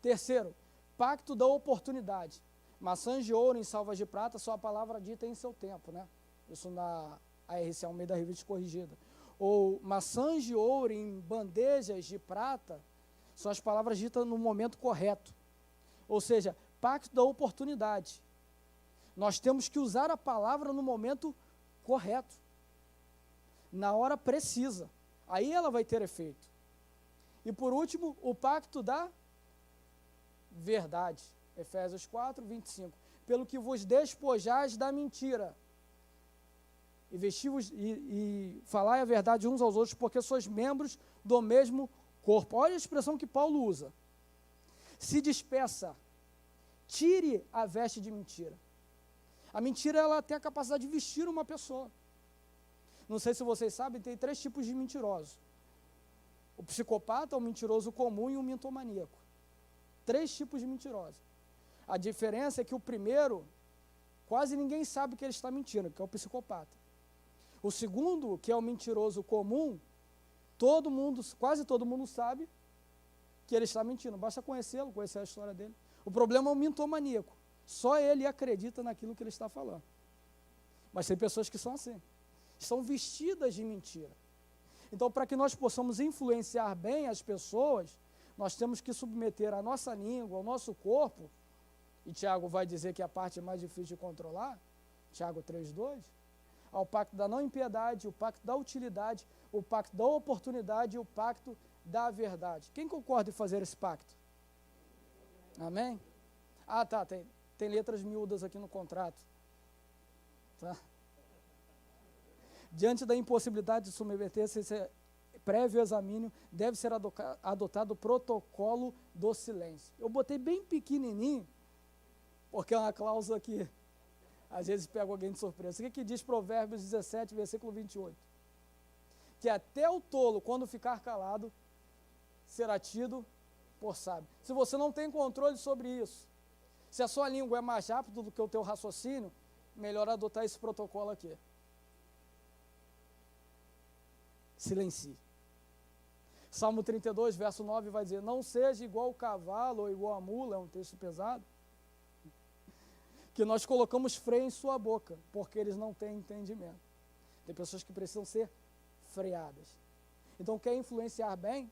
Terceiro, pacto da oportunidade. Maçãs de ouro em salvas de prata, só a palavra dita em seu tempo, né? Isso na ARC Almeida Revista Corrigida. Ou maçãs de ouro em bandejas de prata, são as palavras ditas no momento correto. Ou seja, pacto da oportunidade. Nós temos que usar a palavra no momento correto, na hora precisa. Aí ela vai ter efeito. E por último, o pacto da verdade. Efésios 4, 25. Pelo que vos despojais da mentira. E falai a verdade uns aos outros, porque sois membros do mesmo corpo. Olha a expressão que Paulo usa. Se despeça, tire a veste de mentira. A mentira, ela tem a capacidade de vestir uma pessoa. Não sei se vocês sabem, tem 3 tipos de mentirosos. O psicopata, o mentiroso comum e o mintomaníaco. 3 tipos de mentirosos. A diferença é que o primeiro, quase ninguém sabe que ele está mentindo, que é o psicopata. O segundo, que é o mentiroso comum, quase todo mundo sabe que ele está mentindo. Basta conhecê-lo, conhecer a história dele. O problema é o mintomaníaco. Só ele acredita naquilo que ele está falando. Mas tem pessoas que são assim. São vestidas de mentira. Então, para que nós possamos influenciar bem as pessoas, nós temos que submeter a nossa língua, ao nosso corpo, e Tiago vai dizer que é a parte mais difícil de controlar, Tiago 3,2, ao pacto da não impiedade, o pacto da utilidade, o pacto da oportunidade e o pacto da verdade. Quem concorda em fazer esse pacto? Amém? Ah, tá, tem letras miúdas aqui no contrato. Tá? Diante da impossibilidade de submeter-se a prévio examínio, deve ser adotado o protocolo do silêncio. Eu botei bem pequenininho, porque é uma cláusula que às vezes pega alguém de surpresa. O que diz Provérbios 17, versículo 28? Que até o tolo, quando ficar calado, será tido por sábio. Se você não tem controle sobre isso, se a sua língua é mais rápida do que o teu raciocínio, melhor adotar esse protocolo aqui. Silencie. Salmo 32, verso 9 vai dizer, não seja igual o cavalo ou igual a mula, é um texto pesado, que nós colocamos freio em sua boca, porque eles não têm entendimento. Tem pessoas que precisam ser freadas. Então, quer influenciar bem?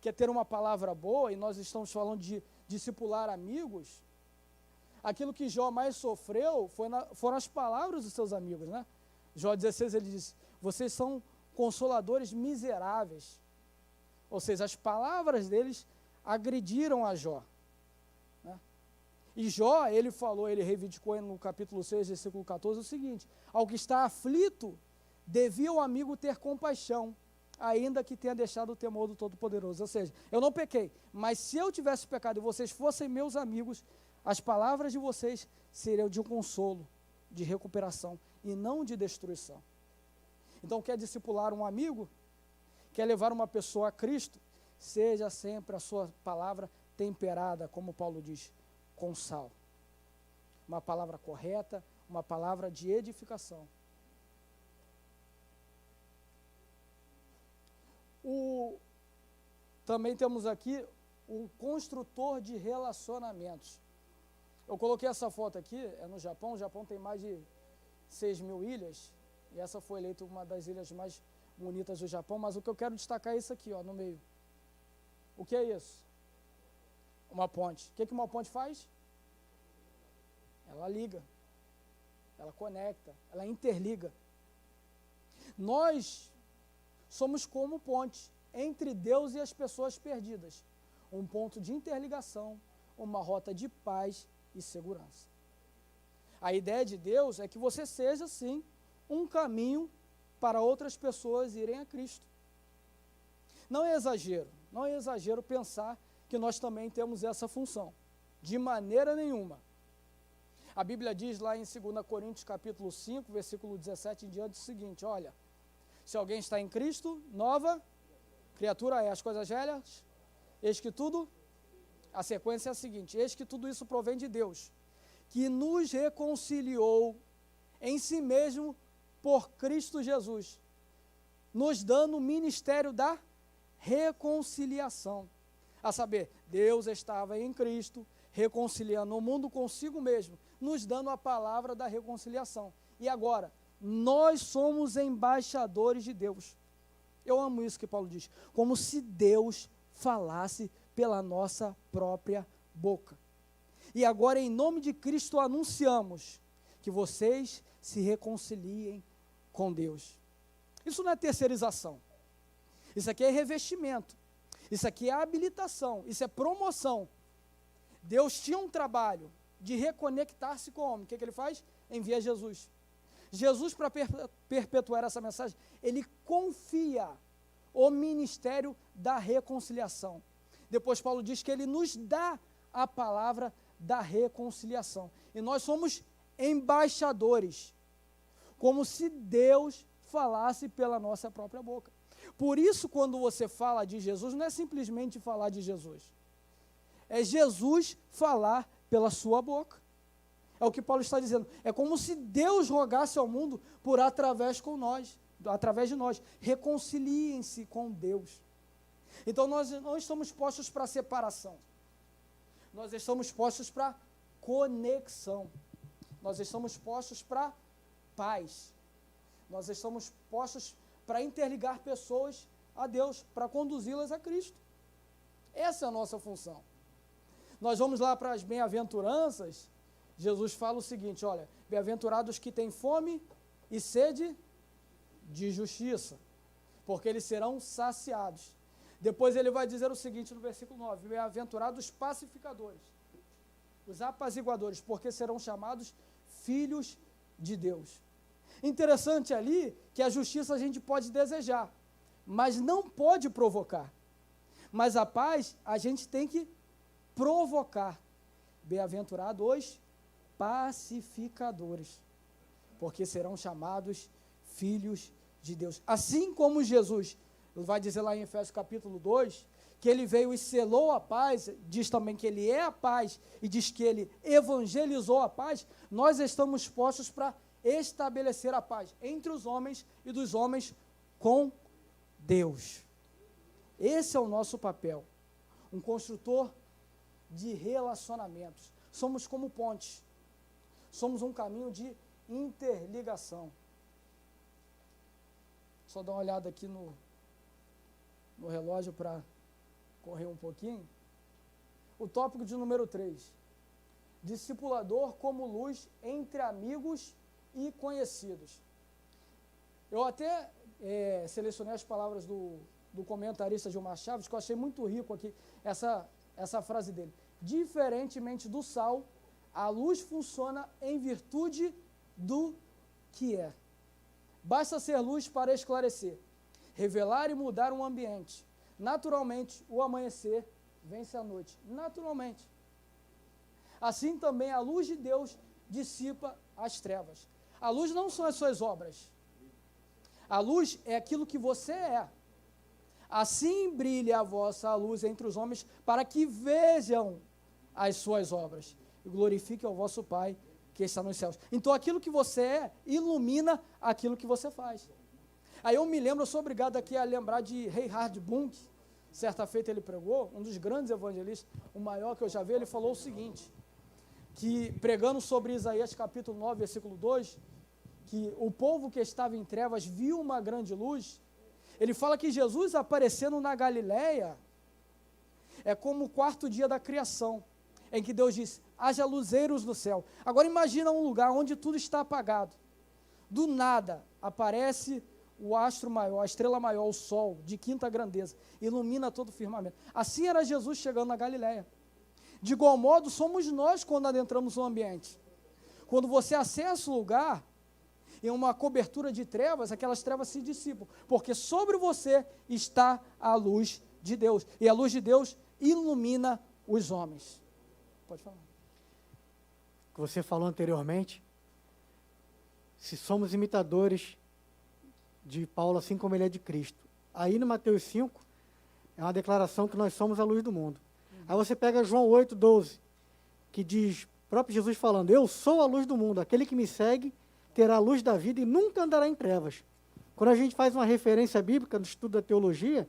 Quer ter uma palavra boa? E nós estamos falando de discipular amigos. Aquilo que Jó mais sofreu foram as palavras dos seus amigos, né? Jó 16, ele diz, vocês são consoladores miseráveis. Ou seja, as palavras deles agrediram a Jó. Né? E Jó, ele falou, ele reivindicou no capítulo 6, versículo 14, o seguinte, ao que está aflito, devia o amigo ter compaixão, ainda que tenha deixado o temor do Todo-Poderoso. Ou seja, eu não pequei, mas se eu tivesse pecado e vocês fossem meus amigos, as palavras de vocês seriam de um consolo, de recuperação, e não de destruição. Então, quer discipular um amigo? Quer levar uma pessoa a Cristo? Seja sempre a sua palavra temperada, como Paulo diz, com sal. Uma palavra correta, uma palavra de edificação. Também temos aqui um construtor de relacionamentos. Eu coloquei essa foto aqui, é no Japão. O Japão tem mais de 6.000 ilhas, e essa foi eleita uma das ilhas mais bonitas do Japão, mas o que eu quero destacar é isso aqui, ó, no meio. O que é isso? Uma ponte. O que uma ponte faz? Ela liga, ela conecta, ela interliga. Nós somos como ponte entre Deus e as pessoas perdidas. Um ponto de interligação, uma rota de paz e segurança. A ideia de Deus é que você seja, sim, um caminho para outras pessoas irem a Cristo. Não é exagero pensar que nós também temos essa função. De maneira nenhuma. A Bíblia diz lá em 2 Coríntios capítulo 5, versículo 17 em diante o seguinte, olha, se alguém está em Cristo, nova criatura é, as coisas velhas, eis que tudo, a sequência é a seguinte, eis que tudo isso provém de Deus, que nos reconciliou em si mesmo por Cristo Jesus, nos dando o ministério da reconciliação. A saber, Deus estava em Cristo, reconciliando o mundo consigo mesmo, nos dando a palavra da reconciliação. E agora, nós somos embaixadores de Deus. Eu amo isso que Paulo diz, como se Deus falasse pela nossa própria boca. E agora, em nome de Cristo, anunciamos que vocês se reconciliem com Deus. Isso não é terceirização. Isso aqui é revestimento. Isso aqui é habilitação. Isso é promoção. Deus tinha um trabalho de reconectar-se com o homem. O que ele faz? Envia Jesus. Jesus, para perpetuar essa mensagem, ele confia o ministério da reconciliação. Depois Paulo diz que ele nos dá a palavra da reconciliação. E nós somos embaixadores, como se Deus falasse pela nossa própria boca. Por isso, quando você fala de Jesus, não é simplesmente falar de Jesus. É Jesus falar pela sua boca. É o que Paulo está dizendo. É como se Deus rogasse ao mundo através de nós. Reconciliem-se com Deus. Então, nós não estamos postos para separação. Nós estamos postos para conexão. Nós estamos postos para paz. Nós estamos postos para interligar pessoas a Deus, para conduzi-las a Cristo. Essa é a nossa função. Nós vamos lá para as bem-aventuranças. Jesus fala o seguinte, olha, bem-aventurados que têm fome e sede de justiça, porque eles serão saciados. Depois ele vai dizer o seguinte no versículo 9, bem-aventurados pacificadores, os apaziguadores, porque serão chamados filhos de Deus. Interessante ali que a justiça a gente pode desejar, mas não pode provocar. Mas a paz a gente tem que provocar. Bem-aventurados os pacificadores, porque serão chamados filhos de Deus. Assim como Jesus vai dizer lá em Efésios capítulo 2, que ele veio e selou a paz, diz também que ele é a paz, e diz que ele evangelizou a paz, nós estamos postos para estabelecer a paz entre os homens e dos homens com Deus. Esse é o nosso papel, um construtor de relacionamentos. Somos como pontes, somos um caminho de interligação. Só dar uma olhada aqui no relógio para correr um pouquinho. O tópico de número 3. Discipulador como luz entre amigos e conhecidos. Eu até selecionei as palavras do comentarista Gilmar Chaves, que eu achei muito rico aqui, essa frase dele. Diferentemente do sal, a luz funciona em virtude do que é. Basta ser luz para esclarecer, revelar e mudar um ambiente. Naturalmente, o amanhecer vence a noite. Naturalmente. Assim também a luz de Deus dissipa as trevas. A luz não são as suas obras. A luz é aquilo que você é. Assim brilhe a vossa luz entre os homens, para que vejam as suas obras e glorifiquem ao vosso Pai que está nos céus. Então, aquilo que você é, ilumina aquilo que você faz. Aí eu me lembro, eu sou obrigado aqui a lembrar de Reinhard Bunk. Certa feita ele pregou, um dos grandes evangelistas, o maior que eu já vi, ele falou o seguinte, que pregando sobre Isaías capítulo 9, versículo 2, que o povo que estava em trevas viu uma grande luz. Ele fala que Jesus aparecendo na Galileia é como o quarto dia da criação, em que Deus disse, haja luzeiros no céu. Agora imagina um lugar onde tudo está apagado. Do nada aparece o astro maior, a estrela maior, o sol, de quinta grandeza, ilumina todo o firmamento. Assim era Jesus chegando na Galileia. De igual modo, somos nós quando adentramos o ambiente. Quando você acessa o lugar, em uma cobertura de trevas, aquelas trevas se dissipam, porque sobre você está a luz de Deus, e a luz de Deus ilumina os homens. Pode falar. O que você falou anteriormente, se somos imitadores de Paulo, assim como ele é de Cristo. Aí no Mateus 5, é uma declaração que nós somos a luz do mundo. Aí você pega João 8:12, que diz, próprio Jesus falando, eu sou a luz do mundo, aquele que me segue terá a luz da vida e nunca andará em trevas. Quando a gente faz uma referência bíblica no estudo da teologia,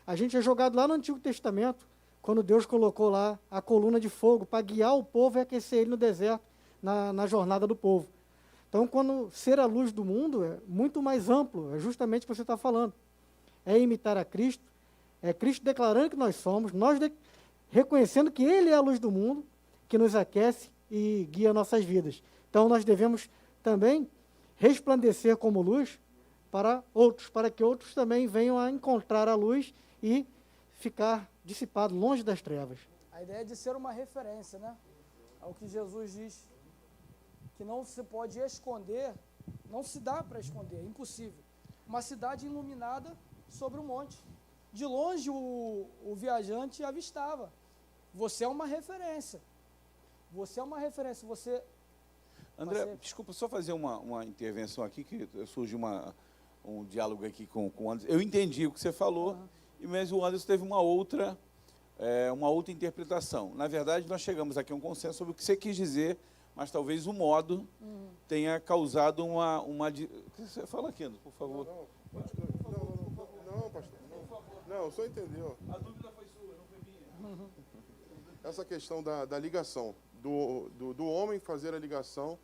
a gente é jogado lá no Antigo Testamento, quando Deus colocou lá a coluna de fogo para guiar o povo e aquecer ele no deserto, na jornada do povo. Então, quando ser a luz do mundo é muito mais amplo, é justamente o que você está falando. É imitar a Cristo, é Cristo declarando que nós somos, reconhecendo que Ele é a luz do mundo, que nos aquece e guia nossas vidas. Então, nós devemos também resplandecer como luz para outros, para que outros também venham a encontrar a luz e ficar dissipado, longe das trevas. A ideia é de ser uma referência, né? Ao que Jesus diz, que não se pode esconder, não se dá para esconder, é impossível. Uma cidade iluminada sobre um monte. De longe o viajante avistava. Você é uma referência. Você é uma referência, você... André, desculpa, só fazer uma intervenção aqui, que surgiu um diálogo aqui com o Anderson. Eu entendi o que você falou, mas o Anderson teve uma outra interpretação. Na verdade, nós chegamos aqui a um consenso sobre o que você quis dizer, mas talvez o modo tenha causado uma... O que você fala aqui, Anderson, por favor? Não, pastor. Não, só entendeu. A dúvida foi sua, não foi minha. Essa questão da ligação, do homem fazer a ligação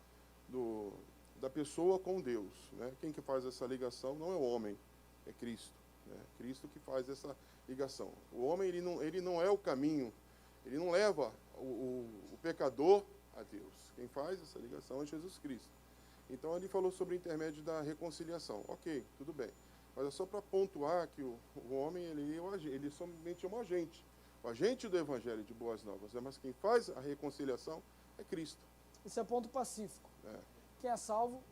da pessoa com Deus. Né? Quem que faz essa ligação não é o homem, é Cristo. Né? Cristo que faz essa ligação. O homem ele não é o caminho, ele não leva o pecador a Deus. Quem faz essa ligação é Jesus Cristo. Então, ele falou sobre o intermédio da reconciliação. Ok, tudo bem. Mas é só para pontuar que o homem ele somente é um agente. O agente do Evangelho de Boas Novas. Mas quem faz a reconciliação é Cristo. Isso é ponto pacífico. Quem é salvo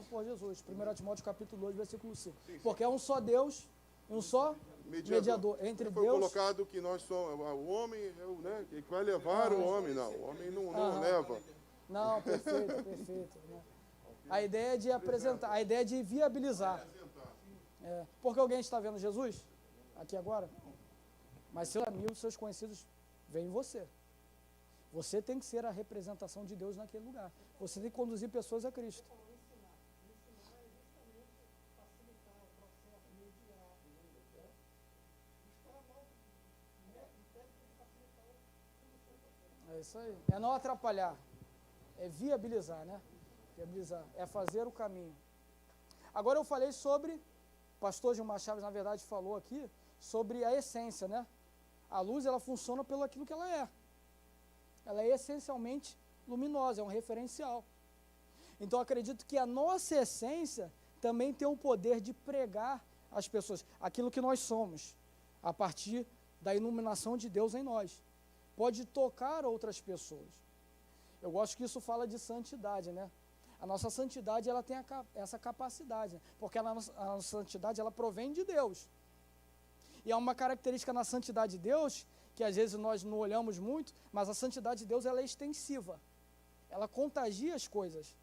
por Jesus. 1 Timóteo capítulo 2, versículo 5. Sim. Porque é um só Deus e um só mediador entre foi Deus... Foi colocado que nós somos... O homem é que vai levar o homem. Não, o homem não leva. Não, perfeito. Né? A ideia é de apresentar, a ideia é de viabilizar. Porque alguém está vendo Jesus aqui agora? Mas seus amigos, seus conhecidos, veem em você. Você tem que ser a representação de Deus naquele lugar. Você tem que conduzir pessoas a Cristo. É isso aí. É não atrapalhar. É viabilizar, né? Viabilizar. É fazer o caminho. Agora eu falei sobre, o pastor Gilmar Chaves, na verdade, falou aqui, sobre a essência, né? A luz, ela funciona pelo aquilo que ela é. Ela é essencialmente luminosa, é um referencial. Então, acredito que a nossa essência também tem o poder de pregar às pessoas aquilo que nós somos, a partir da iluminação de Deus em nós. Pode tocar outras pessoas. Eu gosto que isso fala de santidade, né? A nossa santidade, ela tem essa capacidade, né? Porque a nossa santidade, ela provém de Deus. E há uma característica na santidade de Deus, que às vezes nós não olhamos muito, mas a santidade de Deus, ela é extensiva. Ela contagia as coisas.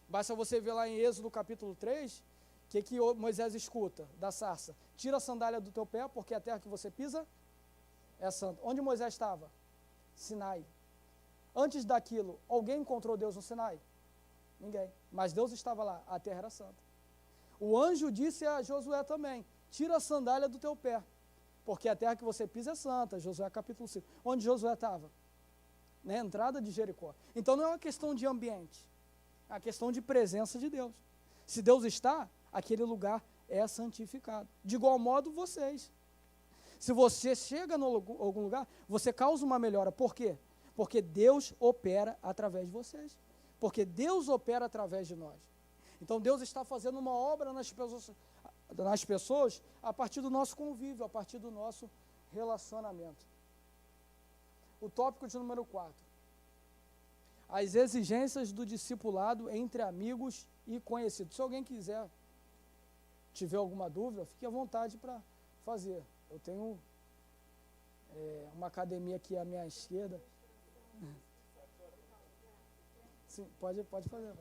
Basta você ver lá em Êxodo capítulo 3, que Moisés escuta da sarça. Tira a sandália do teu pé, porque a terra que você pisa é santa. Onde Moisés estava? Sinai. Antes daquilo, alguém encontrou Deus no Sinai? Ninguém. Mas Deus estava lá, a terra era santa. O anjo disse a Josué também, tira a sandália do teu pé, porque a terra que você pisa é santa. Josué capítulo 5. Onde Josué estava? Na entrada de Jericó. Então não é uma questão de ambiente, é uma questão de presença de Deus. Se Deus está, aquele lugar é santificado. De igual modo, vocês. Se você chega em algum lugar, você causa uma melhora. Por quê? Porque Deus opera através de vocês. Porque Deus opera através de nós. Então, Deus está fazendo uma obra nas pessoas a partir do nosso convívio, a partir do nosso relacionamento. O tópico de número 4. As exigências do discipulado entre amigos e conhecidos. Se alguém quiser, tiver alguma dúvida, fique à vontade para fazer. Eu tenho uma academia aqui à minha esquerda. Sim, pode fazer.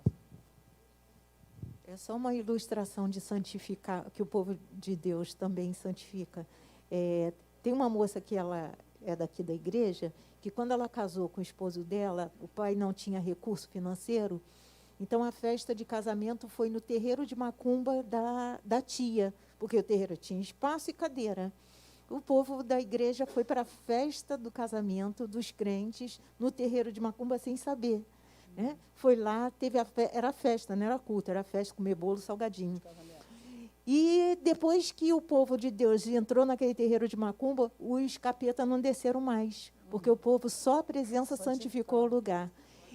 É só uma ilustração de santificar, que o povo de Deus também santifica. Tem uma moça que ela é daqui da igreja, que quando ela casou com o esposo dela, o pai não tinha recurso financeiro, então a festa de casamento foi no terreiro de macumba da tia, porque o terreiro tinha espaço e cadeira. O povo da igreja foi para a festa do casamento dos crentes no terreiro de macumba sem saber. Né? Foi lá, era festa, não era culto, era festa, comer bolo, salgadinho. E depois que o povo de Deus entrou naquele terreiro de macumba, os capetas não desceram mais, porque o povo, só a presença santificou o lugar.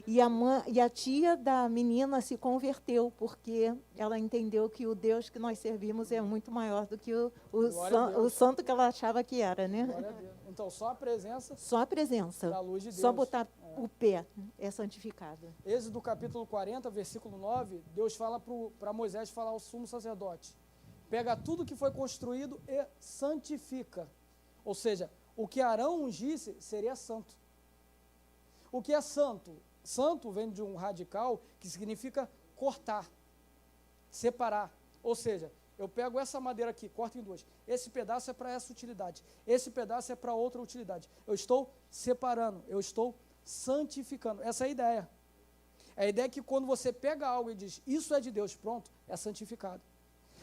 E a tia da menina se converteu, porque ela entendeu que o Deus que nós servimos é muito maior do que o santo que ela achava que era, né? Glória a Deus. Então, só a presença da luz de Deus. Só botar o pé é santificado. Êxodo capítulo 40, versículo 9, Deus fala para Moisés falar ao sumo sacerdote. Pega tudo que foi construído e santifica. Ou seja, o que Arão ungisse seria santo. O que é santo? Santo vem de um radical que significa cortar, separar. Ou seja, eu pego essa madeira aqui, corto em duas. Esse pedaço é para essa utilidade. Esse pedaço é para outra utilidade. Eu estou separando, eu estou santificando. Essa é a ideia. A ideia é que quando você pega algo e diz, isso é de Deus, pronto, é santificado.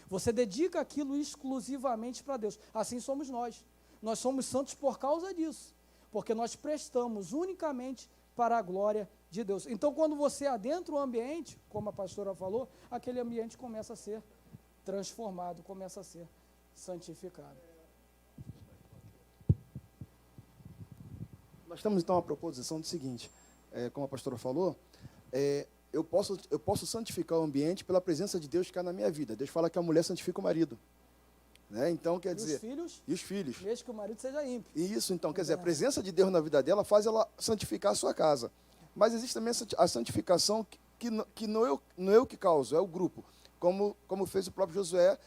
Você dedica aquilo exclusivamente para Deus. Assim somos nós. Nós somos santos por causa disso. Porque nós prestamos unicamente para a glória de Deus. Então, quando você adentra o ambiente, como a pastora falou, aquele ambiente começa a ser transformado, começa a ser santificado. Nós temos, então, a proposição do seguinte, como a pastora falou, eu posso santificar o ambiente pela presença de Deus que há na minha vida. Deus fala que a mulher santifica o marido. Né? Então, quer dizer... E os filhos. Mesmo que o marido seja ímpio. Isso, então, quer dizer, a presença de Deus na vida dela faz ela santificar a sua casa. Mas existe também a santificação que não é eu que causo, é o grupo. Como fez o próprio Josué,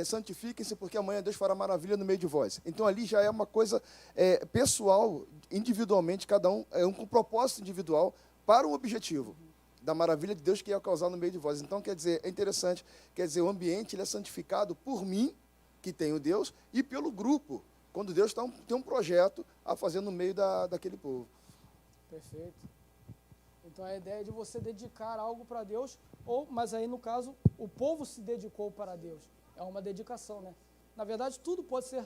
santifiquem-se porque amanhã Deus fará maravilha no meio de vós. Então, ali já é uma coisa pessoal, individualmente, cada um com um propósito individual para um objetivo da maravilha de Deus que ia causar no meio de vós. Então, quer dizer, é interessante, quer dizer, o ambiente ele é santificado por mim, que tenho Deus, e pelo grupo, quando Deus tem um projeto a fazer no meio daquele povo. Perfeito. Então, a ideia é de você dedicar algo para Deus, mas aí, no caso, o povo se dedicou para Deus. É uma dedicação, né? Na verdade, tudo pode ser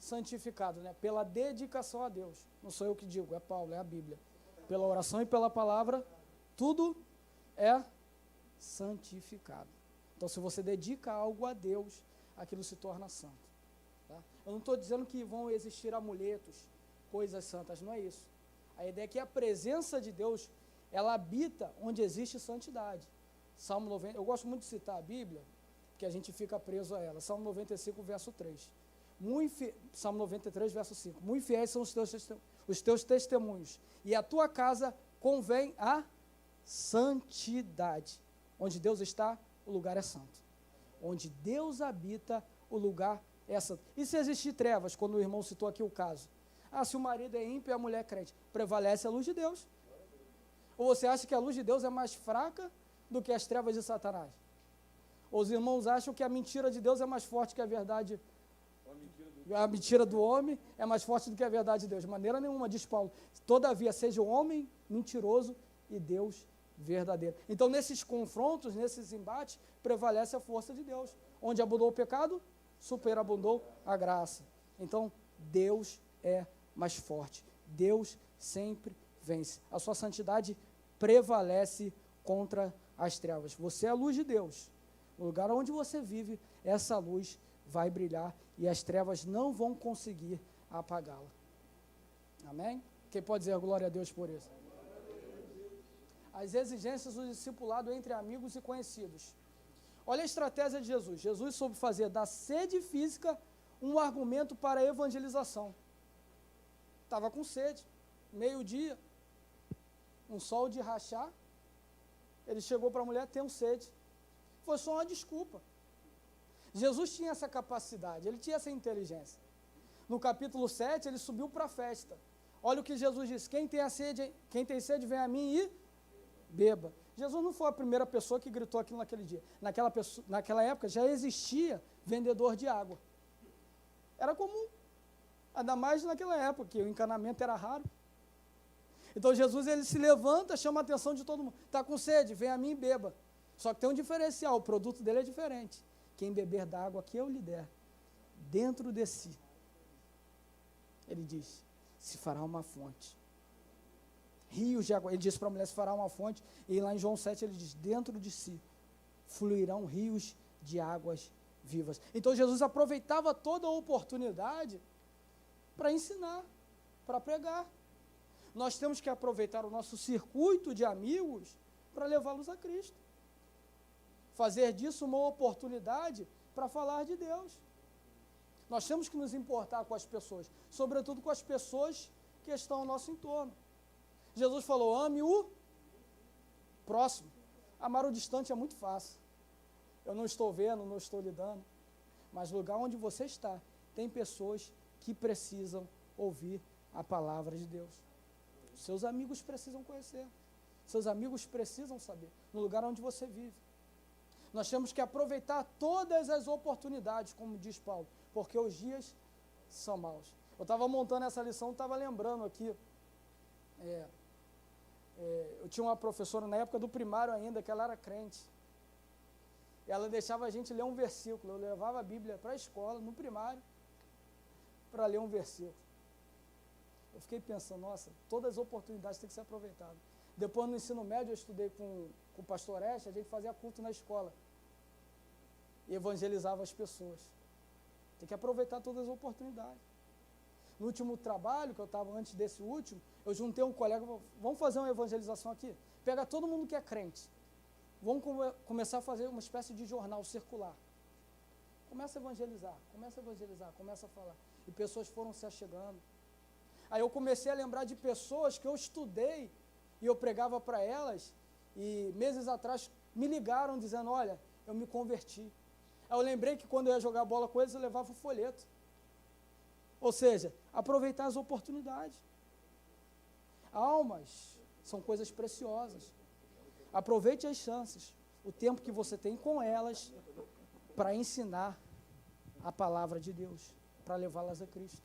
santificado, né? Pela dedicação a Deus. Não sou eu que digo, é Paulo, é a Bíblia. Pela oração e pela palavra, tudo é santificado. Então, se você dedica algo a Deus, aquilo se torna santo. Tá? Eu não estou dizendo que vão existir amuletos, coisas santas, não é isso. A ideia é que a presença de Deus, ela habita onde existe santidade. Salmo 90, eu gosto muito de citar a Bíblia, porque a gente fica preso a ela. Salmo 95, verso 3. Salmo 93, verso 5. Muito fiéis são os teus testemunhos, e a tua casa convém a santidade. Onde Deus está, o lugar é santo. Onde Deus habita, o lugar é santo. E se existir trevas, quando o irmão citou aqui o caso? Ah, se o marido é ímpio e a mulher é crente, prevalece a luz de Deus. Ou você acha que a luz de Deus é mais fraca do que as trevas de Satanás? Ou os irmãos acham que a mentira de Deus é mais forte que a verdade? A mentira do homem é mais forte do que a verdade de Deus. De maneira nenhuma, diz Paulo. Todavia, seja o homem mentiroso e Deus verdadeiro. Então, nesses confrontos, nesses embates, prevalece a força de Deus. Onde abundou o pecado, superabundou a graça. Então, Deus é mais forte. Deus sempre vence. A sua santidade prevalece contra as trevas. Você é a luz de Deus. No lugar onde você vive, essa luz vai brilhar e as trevas não vão conseguir apagá-la. Amém? Quem pode dizer glória a Deus por isso? As exigências do discipulado entre amigos e conhecidos. Olha a estratégia de Jesus. Jesus soube fazer da sede física um argumento para a evangelização. Estava com sede, meio-dia, um sol de rachar. Ele chegou para a mulher, tenho sede. Foi só uma desculpa. Jesus tinha essa capacidade, ele tinha essa inteligência. No capítulo 7, ele subiu para a festa. Olha o que Jesus disse: quem tem sede, vem a mim e beba. Jesus não foi a primeira pessoa que gritou aquilo naquele dia. Naquela época já existia vendedor de água. Era comum. Ainda mais naquela época, que o encanamento era raro. Então Jesus, ele se levanta, chama a atenção de todo mundo. Está com sede, vem a mim e beba. Só que tem um diferencial, o produto dele é diferente. Quem beber da água que eu lhe der, dentro de si, ele diz, se fará uma fonte. Rios de água. Ele disse para a mulher, se fará uma fonte. E lá em João 7 ele diz, dentro de si fluirão rios de águas vivas. Então Jesus aproveitava toda a oportunidade para ensinar, para pregar. Nós temos que aproveitar o nosso circuito de amigos para levá-los a Cristo. Fazer disso uma oportunidade para falar de Deus. Nós temos que nos importar com as pessoas, sobretudo com as pessoas que estão ao nosso entorno. Jesus falou, ame o próximo. Amar o distante é muito fácil. Eu não estou vendo, não estou lidando. Mas no lugar onde você está, tem pessoas que precisam ouvir a palavra de Deus. Seus amigos precisam conhecer. Seus amigos precisam saber. No lugar onde você vive. Nós temos que aproveitar todas as oportunidades, como diz Paulo, porque os dias são maus. Eu estava montando essa lição, estava lembrando aqui, eu tinha uma professora na época do primário ainda, que ela era crente. E ela deixava a gente ler um versículo. Eu levava a Bíblia para a escola, no primário, para ler um versículo. Eu fiquei pensando, nossa, todas as oportunidades têm que ser aproveitadas. Depois, no ensino médio, eu estudei com o pastor Este, a gente fazia culto na escola. E evangelizava as pessoas. Tem que aproveitar todas as oportunidades. No último trabalho, que eu estava antes desse último, eu juntei um colega, vamos fazer uma evangelização aqui? Pega todo mundo que é crente. Vamos começar a fazer uma espécie de jornal circular. Começa a evangelizar, começa a falar. E pessoas foram se achegando. Aí eu comecei a lembrar de pessoas que eu estudei e eu pregava para elas, e meses atrás me ligaram dizendo, olha, eu me converti. Aí eu lembrei que quando eu ia jogar bola com eles, eu levava o folheto. Ou seja, aproveitar as oportunidades. Almas são coisas preciosas. Aproveite as chances, o tempo que você tem com elas, para ensinar a palavra de Deus, para levá-las a Cristo.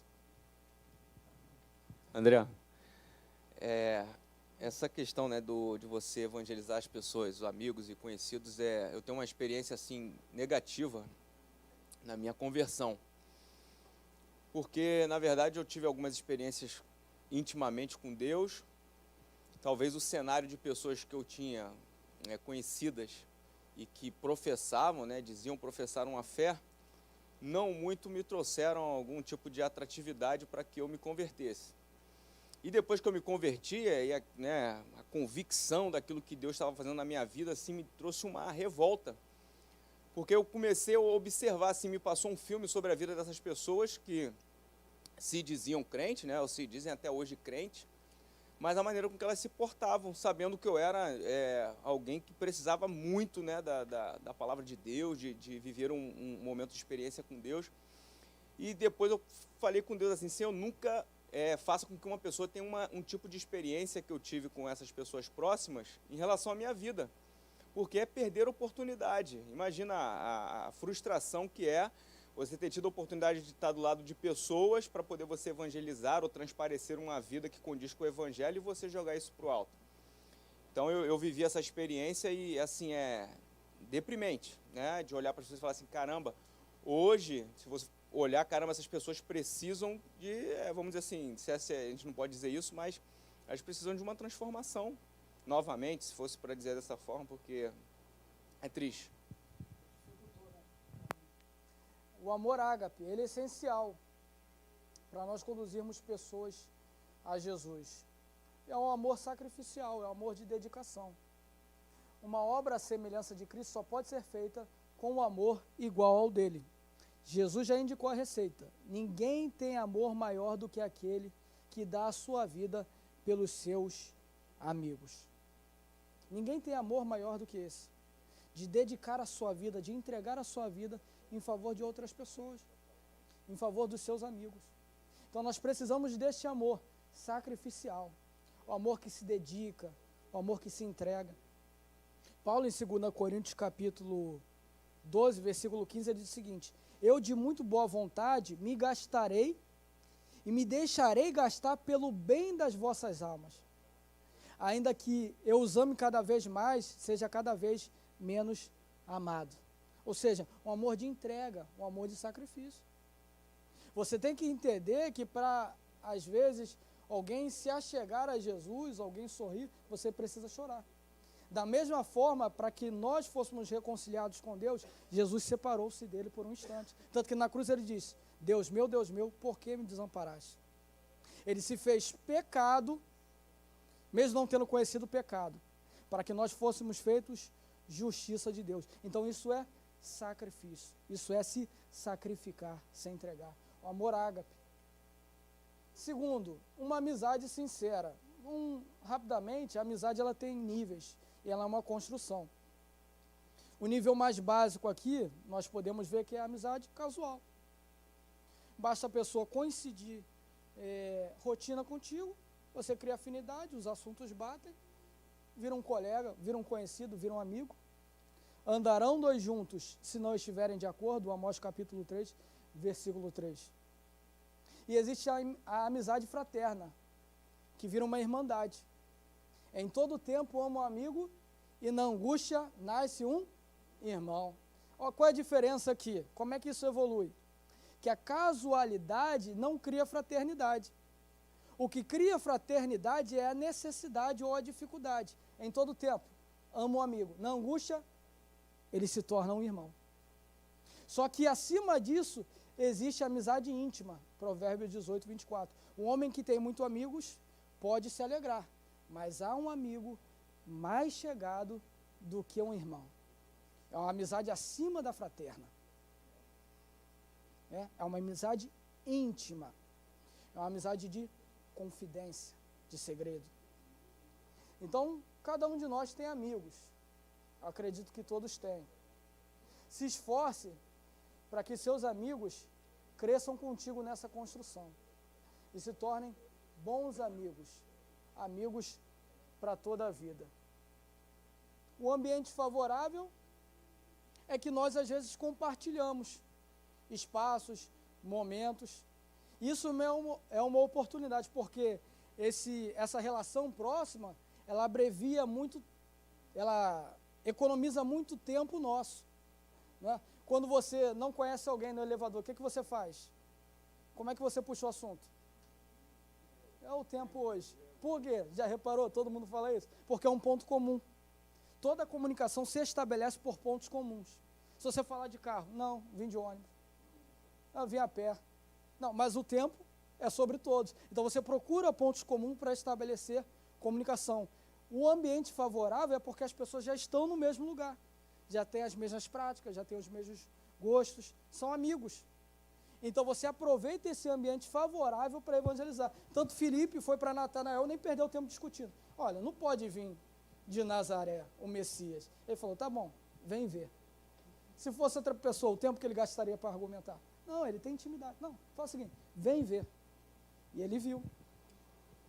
André, essa questão, né, de você evangelizar as pessoas, os amigos e conhecidos, eu tenho uma experiência assim negativa na minha conversão. porque, na verdade, eu tive algumas experiências intimamente com Deus. Talvez o cenário de pessoas que eu tinha conhecidas e que professavam, diziam professar uma fé, não muito me trouxeram algum tipo de atratividade para que eu me convertesse. E depois que eu me converti, a convicção daquilo que Deus estava fazendo na minha vida, assim, me trouxe uma revolta. Porque eu comecei a observar, assim, me passou um filme sobre a vida dessas pessoas que se diziam crentes, ou se dizem até hoje crentes, mas a maneira com que elas se portavam, sabendo que eu era alguém que precisava muito da palavra de Deus, de viver um momento de experiência com Deus. E depois eu falei com Deus assim, Senhor, nunca faça com que uma pessoa tenha um tipo de experiência que eu tive com essas pessoas próximas em relação à minha vida, porque é perder a oportunidade. Imagina a frustração que é você ter tido a oportunidade de estar do lado de pessoas para poder você evangelizar ou transparecer uma vida que condiz com o evangelho e você jogar isso para o alto. Então eu vivi essa experiência e assim é deprimente, de olhar para as pessoas e falar assim, caramba, hoje, se você olhar, caramba, essas pessoas precisam de, vamos dizer assim, a gente não pode dizer isso, mas elas precisam de uma transformação, novamente, se fosse para dizer dessa forma, porque é triste. O amor ágape, ele é essencial para nós conduzirmos pessoas a Jesus. É um amor sacrificial, é um amor de dedicação. Uma obra à semelhança de Cristo só pode ser feita com um amor igual ao dele. Jesus já indicou a receita. Ninguém tem amor maior do que aquele que dá a sua vida pelos seus amigos. Ninguém tem amor maior do que esse. De dedicar a sua vida, de entregar a sua vida em favor de outras pessoas, em favor dos seus amigos. Então nós precisamos deste amor sacrificial, o amor que se dedica, o amor que se entrega. Paulo em 2 Coríntios capítulo 12, versículo 15, ele diz o seguinte, eu de muito boa vontade me gastarei e me deixarei gastar pelo bem das vossas almas, ainda que eu os ame cada vez mais, seja cada vez menos amado. Ou seja, um amor de entrega, um amor de sacrifício. Você tem que entender que para, às vezes, alguém se achegar a Jesus, alguém sorrir, você precisa chorar. Da mesma forma, para que nós fôssemos reconciliados com Deus, Jesus separou-se dele por um instante. Tanto que na cruz ele disse, Deus meu, por que me desamparaste? Ele se fez pecado, mesmo não tendo conhecido o pecado, para que nós fôssemos feitos justiça de Deus. Então isso é sacrifício, isso é se sacrificar, se entregar. O amor ágape. Segundo, uma amizade sincera. Rapidamente, a amizade ela tem níveis, e ela é uma construção. O nível mais básico aqui, nós podemos ver que é a amizade casual. Basta a pessoa coincidir rotina contigo, você cria afinidade, os assuntos batem, vira um colega, vira um conhecido, vira um amigo. Andarão dois juntos, se não estiverem de acordo, Amós capítulo 3, versículo 3. E existe a amizade fraterna, que vira uma irmandade. Em todo tempo amo um amigo, e na angústia nasce um irmão. Qual é a diferença aqui? Como é que isso evolui? Que a casualidade não cria fraternidade. O que cria fraternidade é a necessidade ou a dificuldade. Em todo tempo, amo um amigo. Na angústia, ele se torna um irmão. Só que acima disso, existe a amizade íntima. Provérbios 18, 24. O homem que tem muitos amigos pode se alegrar, mas há um amigo mais chegado do que um irmão. É uma amizade acima da fraterna. É uma amizade íntima. É uma amizade de confidência, de segredo. Então, cada um de nós tem amigos. Eu acredito que todos têm. Se esforce para que seus amigos cresçam contigo nessa construção e se tornem bons amigos, amigos para toda a vida. O ambiente favorável é que nós às vezes compartilhamos espaços, momentos. Isso é uma oportunidade, porque essa relação próxima, ela abrevia muito, ela economiza muito tempo nosso, né? Quando você não conhece alguém no elevador, o que você faz? Como é que você puxa o assunto? É o tempo hoje. Por quê? Já reparou? Todo mundo fala isso? Porque é um ponto comum. Toda a comunicação se estabelece por pontos comuns. Se você falar de carro, não, vim de ônibus. Eu vim a pé. Não, mas o tempo é sobre todos. Então você procura pontos comuns para estabelecer comunicação. O ambiente favorável é porque as pessoas já estão no mesmo lugar. Já têm as mesmas práticas, já têm os mesmos gostos, são amigos. Então você aproveita esse ambiente favorável para evangelizar. Tanto Filipe foi para Natanael, nem perdeu tempo discutindo. Olha, não pode vir de Nazaré o Messias. Ele falou, tá bom, vem ver. Se fosse outra pessoa, o tempo que ele gastaria para argumentar? Não, ele tem intimidade. Não, fala o seguinte, vem ver. E ele viu.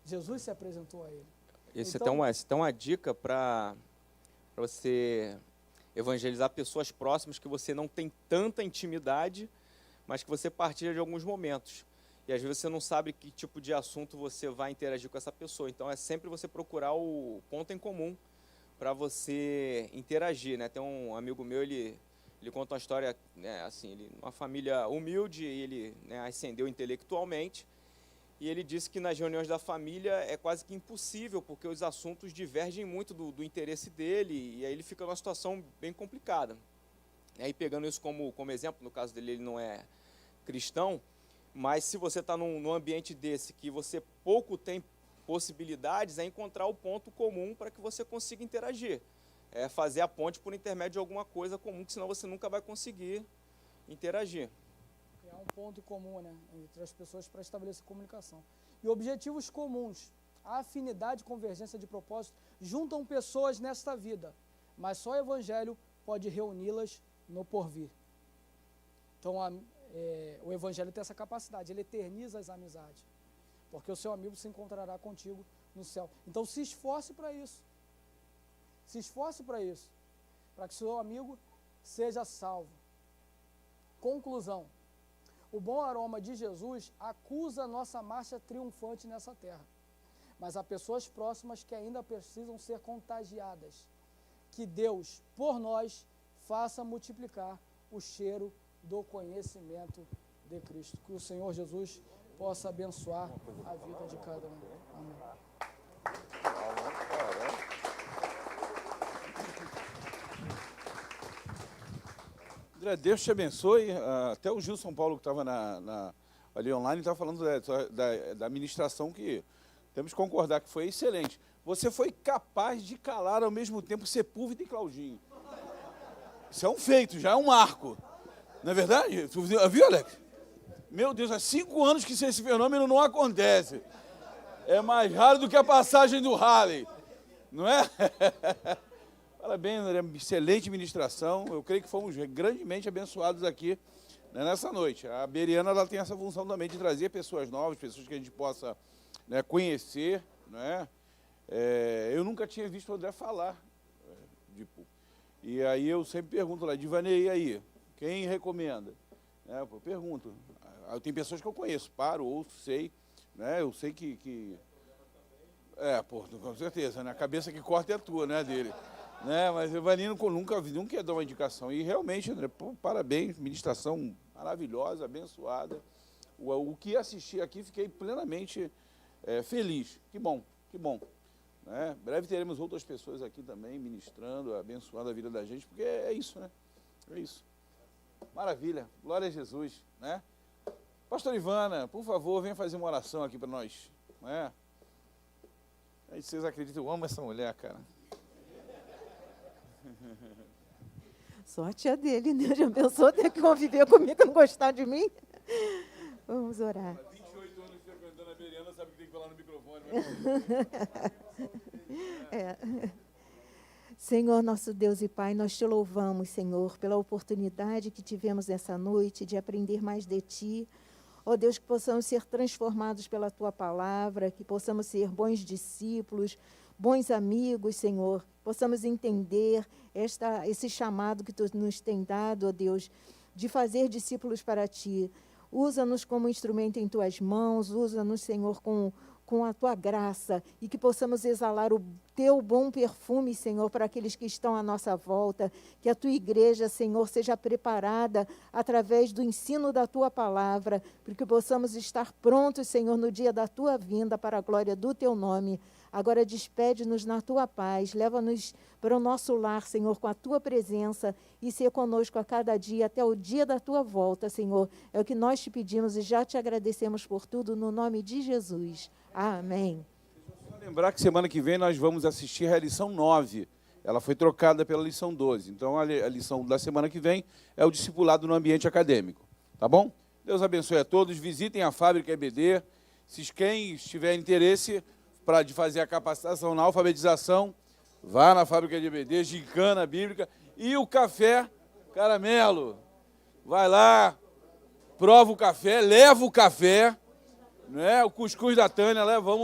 Jesus se apresentou a ele. Esse Então- é até uma dica para você evangelizar pessoas próximas que você não tem tanta intimidade, mas que você partilha de alguns momentos. E às vezes você não sabe que tipo de assunto você vai interagir com essa pessoa. Então é sempre você procurar o ponto em comum para você interagir, né? Tem um amigo meu, ele conta uma história, né, assim, ele uma família humilde, e ele, né, ascendeu intelectualmente. E ele disse que nas reuniões da família é quase que impossível, porque os assuntos divergem muito do interesse dele, e aí ele fica numa situação bem complicada. E aí, pegando isso como exemplo, no caso dele, ele não é cristão, mas se você está num ambiente desse, que você pouco tem possibilidades, é encontrar o ponto comum para que você consiga interagir. É fazer a ponte por intermédio de alguma coisa comum, que senão você nunca vai conseguir interagir. Criar um ponto comum, né, entre as pessoas para estabelecer comunicação. E objetivos comuns, a afinidade e convergência de propósito juntam pessoas nesta vida, mas só o Evangelho pode reuni-las no porvir. Então, o Evangelho tem essa capacidade, ele eterniza as amizades, porque o seu amigo se encontrará contigo no céu. Então, se esforce para isso. Se esforce para isso, para que seu amigo seja salvo. Conclusão. O bom aroma de Jesus acusa a nossa marcha triunfante nessa terra. Mas há pessoas próximas que ainda precisam ser contagiadas. Que Deus, por nós, faça multiplicar o cheiro do conhecimento de Cristo. Que o Senhor Jesus possa abençoar a vida de cada um. Amém. André, Deus te abençoe. Até o Gil São Paulo, que estava ali online, estava falando da ministração, que temos que concordar que foi excelente. Você foi capaz de calar ao mesmo tempo Sepúlveda e Claudinho. Isso é um feito, já é um marco. Não é verdade? Tu viu, Alex? Meu Deus, há 5 anos que esse fenômeno não acontece. É mais raro do que a passagem do Halley. Não é? Parabéns, André. Excelente ministração. Eu creio que fomos grandemente abençoados aqui, né, nessa noite. A Beriana, ela tem essa função também de trazer pessoas novas, pessoas que a gente possa, né, conhecer. Né? Eu nunca tinha visto o André falar. E aí eu sempre pergunto lá, Divanei, e aí? Quem recomenda? Eu pergunto. Tem pessoas que eu conheço, paro, ouço, sei. Né? Eu sei que... com certeza, né? A cabeça que corta é a tua, né, dele. Né? Mas o Evanino nunca ia dar uma indicação. E realmente, André, parabéns, ministração maravilhosa, abençoada. O que assisti aqui, fiquei plenamente feliz. Que bom, que bom. Né? Breve teremos outras pessoas aqui também ministrando, abençoando a vida da gente, porque é isso, né? É isso. Maravilha, glória a Jesus, né? Pastor Ivana, por favor, venha fazer uma oração aqui para nós. Né? Aí vocês acreditam, eu amo essa mulher, cara. Só a tia dele, né? Já pensou ter que conviver comigo e não gostar de mim? Vamos orar. 28 anos frequentando a Beriana, sabe que tem que falar no microfone. Senhor, nosso Deus e Pai, nós te louvamos, Senhor, pela oportunidade que tivemos nessa noite de aprender mais de Ti. Ó Deus, que possamos ser transformados pela Tua palavra, que possamos ser bons discípulos, bons amigos, Senhor. Possamos entender esse chamado que Tu nos tem dado, ó Deus, de fazer discípulos para Ti. Usa-nos como instrumento em Tuas mãos, usa-nos, Senhor, com com a tua graça e que possamos exalar o teu bom perfume, Senhor, para aqueles que estão à nossa volta. Que a tua igreja, Senhor, seja preparada através do ensino da tua palavra, para que possamos estar prontos, Senhor, no dia da tua vinda para a glória do teu nome. Agora despede-nos na tua paz, leva-nos para o nosso lar, Senhor, com a tua presença e ser conosco a cada dia, até o dia da tua volta, Senhor. É o que nós te pedimos e já te agradecemos por tudo, no nome de Jesus. Amém. Só lembrar que semana que vem nós vamos assistir a lição 9. Ela foi trocada pela lição 12. Então, a lição da semana que vem é o discipulado no ambiente acadêmico. Tá bom? Deus abençoe a todos. Visitem a Fábrica EBD. Se quem tiver interesse de fazer a capacitação na alfabetização, vá na Fábrica de EBD, gincana bíblica. E o café caramelo. Vai lá, prova o café, leva o café, né? O cuscuz da Tânia, vamos